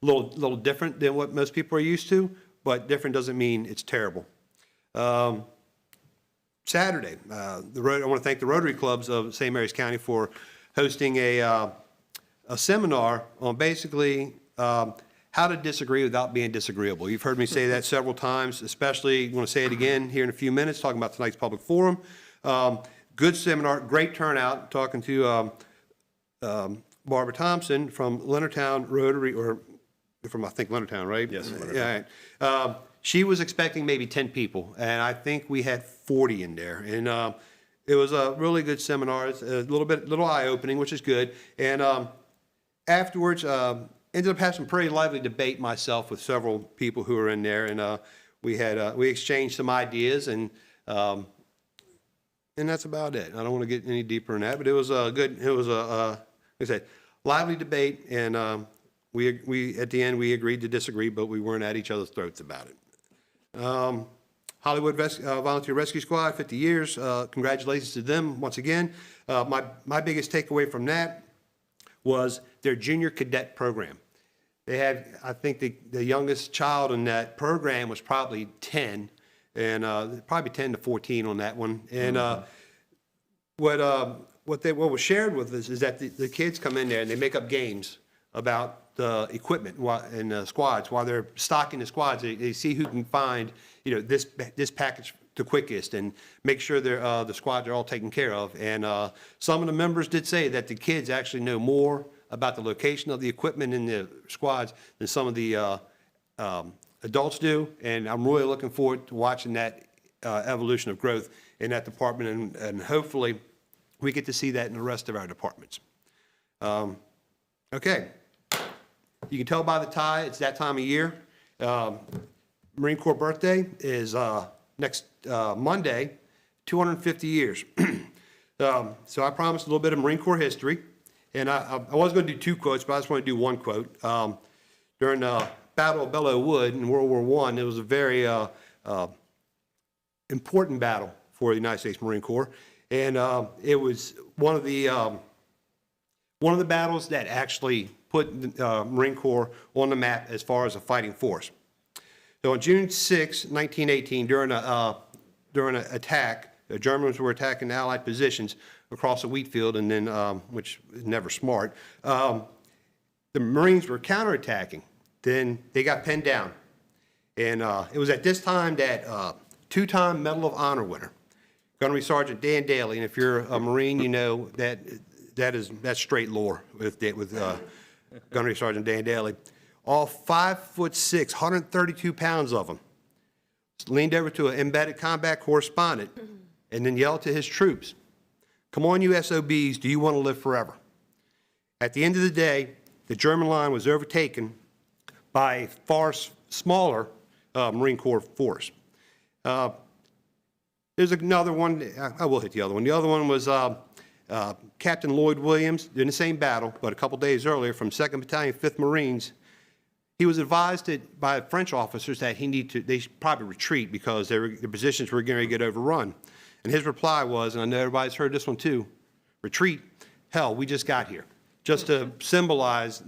little different than what most people are used to, but different doesn't mean it's terrible. Saturday, I want to thank the Rotary Clubs of St. Mary's County for hosting a seminar on basically how to disagree without being disagreeable. You've heard me say that several times, especially I'm going to say it again here in a few minutes, talking about tonight's public forum. Good seminar, great turnout, talking to Barbara Thompson from Leonardtown Rotary, or from, I think, Leonardtown, right? Yes, Yeah. Right. She was expecting maybe 10 people, and I think we had 40 in there. And it was a really good seminar. It's a little eye-opening, which is good. And afterwards, ended up having some pretty lively debate myself with several people who were in there, and we exchanged some ideas, and that's about it. I don't want to get any deeper in that, but it was a good. It was like I said, lively debate, and we at the end we agreed to disagree, but we weren't at each other's throats about it. Hollywood Volunteer Rescue Squad, 50 years. Congratulations to them once again. My biggest takeaway from that was their junior cadet program. They had, I think the youngest child in that program was probably 10, and probably 10 to 14 on that one. And what was shared with us is that the kids come in there and they make up games about the equipment and the squads. While they're stocking the squads, they see who can find, this package the quickest, and make sure the squads are all taken care of. And some of the members did say that the kids actually know more about the location of the equipment in the squads than some of the adults do. And I'm really looking forward to watching that evolution of growth in that department, and hopefully we get to see that in the rest of our departments. Okay. You can tell by the tie, it's that time of year. Marine Corps birthday is next Monday, 250 years. So I promised a little bit of Marine Corps history, and I was going to do two quotes, but I just want to do one quote. During the Battle of Belleau Wood in World War I, it was a very important battle for the United States Marine Corps, and it was one of the battles that actually put the Marine Corps on the map as far as a fighting force. So on June 6, 1918, during an attack, the Germans were attacking Allied positions across the wheat field, and then, which is never smart. The Marines were counterattacking. Then they got pinned down. And it was at this time that two-time Medal of Honor winner, Gunnery Sergeant Dan Daly, and if you're a Marine, you know that's straight lore with Gunnery Sergeant Dan Daly. All 5'6", 132 pounds of them, leaned over to an embedded combat correspondent and then yelled to his troops, "Come on, you SOBs, do you want to live forever?" At the end of the day, the German line was overtaken by a far smaller Marine Corps force. There's another one, I will hit the other one. The other one was Captain Lloyd Williams in the same battle, but a couple days earlier, from 2nd Battalion, 5th Marines. He was advised by French officers that they should probably retreat because their positions were going to get overrun. And his reply was, and I know everybody's heard this one too, "Retreat? Hell, we just got here." Just to symbolize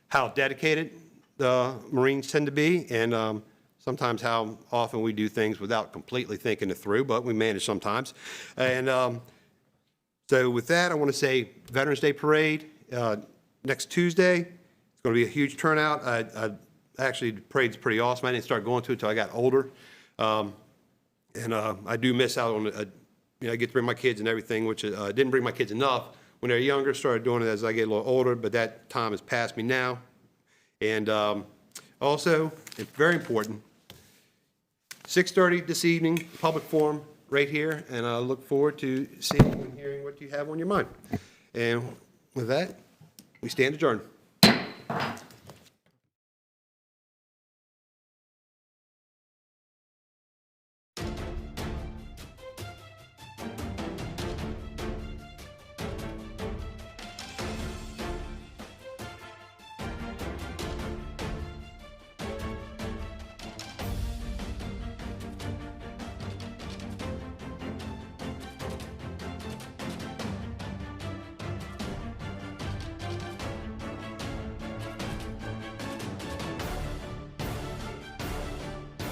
how dedicated the Marines tend to be, and sometimes how often we do things without completely thinking it through, but we manage sometimes. And so with that, I want to say Veterans Day Parade next Tuesday. It's going to be a huge turnout. Actually, the parade's pretty awesome. I didn't start going to it until I got older. And I do miss out on I get to bring my kids and everything, which I didn't bring my kids enough when they were younger. Started doing it as I get a little older, but that time has passed me now. And also, it's very important, 6:30 this evening, public forum right here, and I look forward to seeing and hearing what you have on your mind. And with that, We stand adjourned.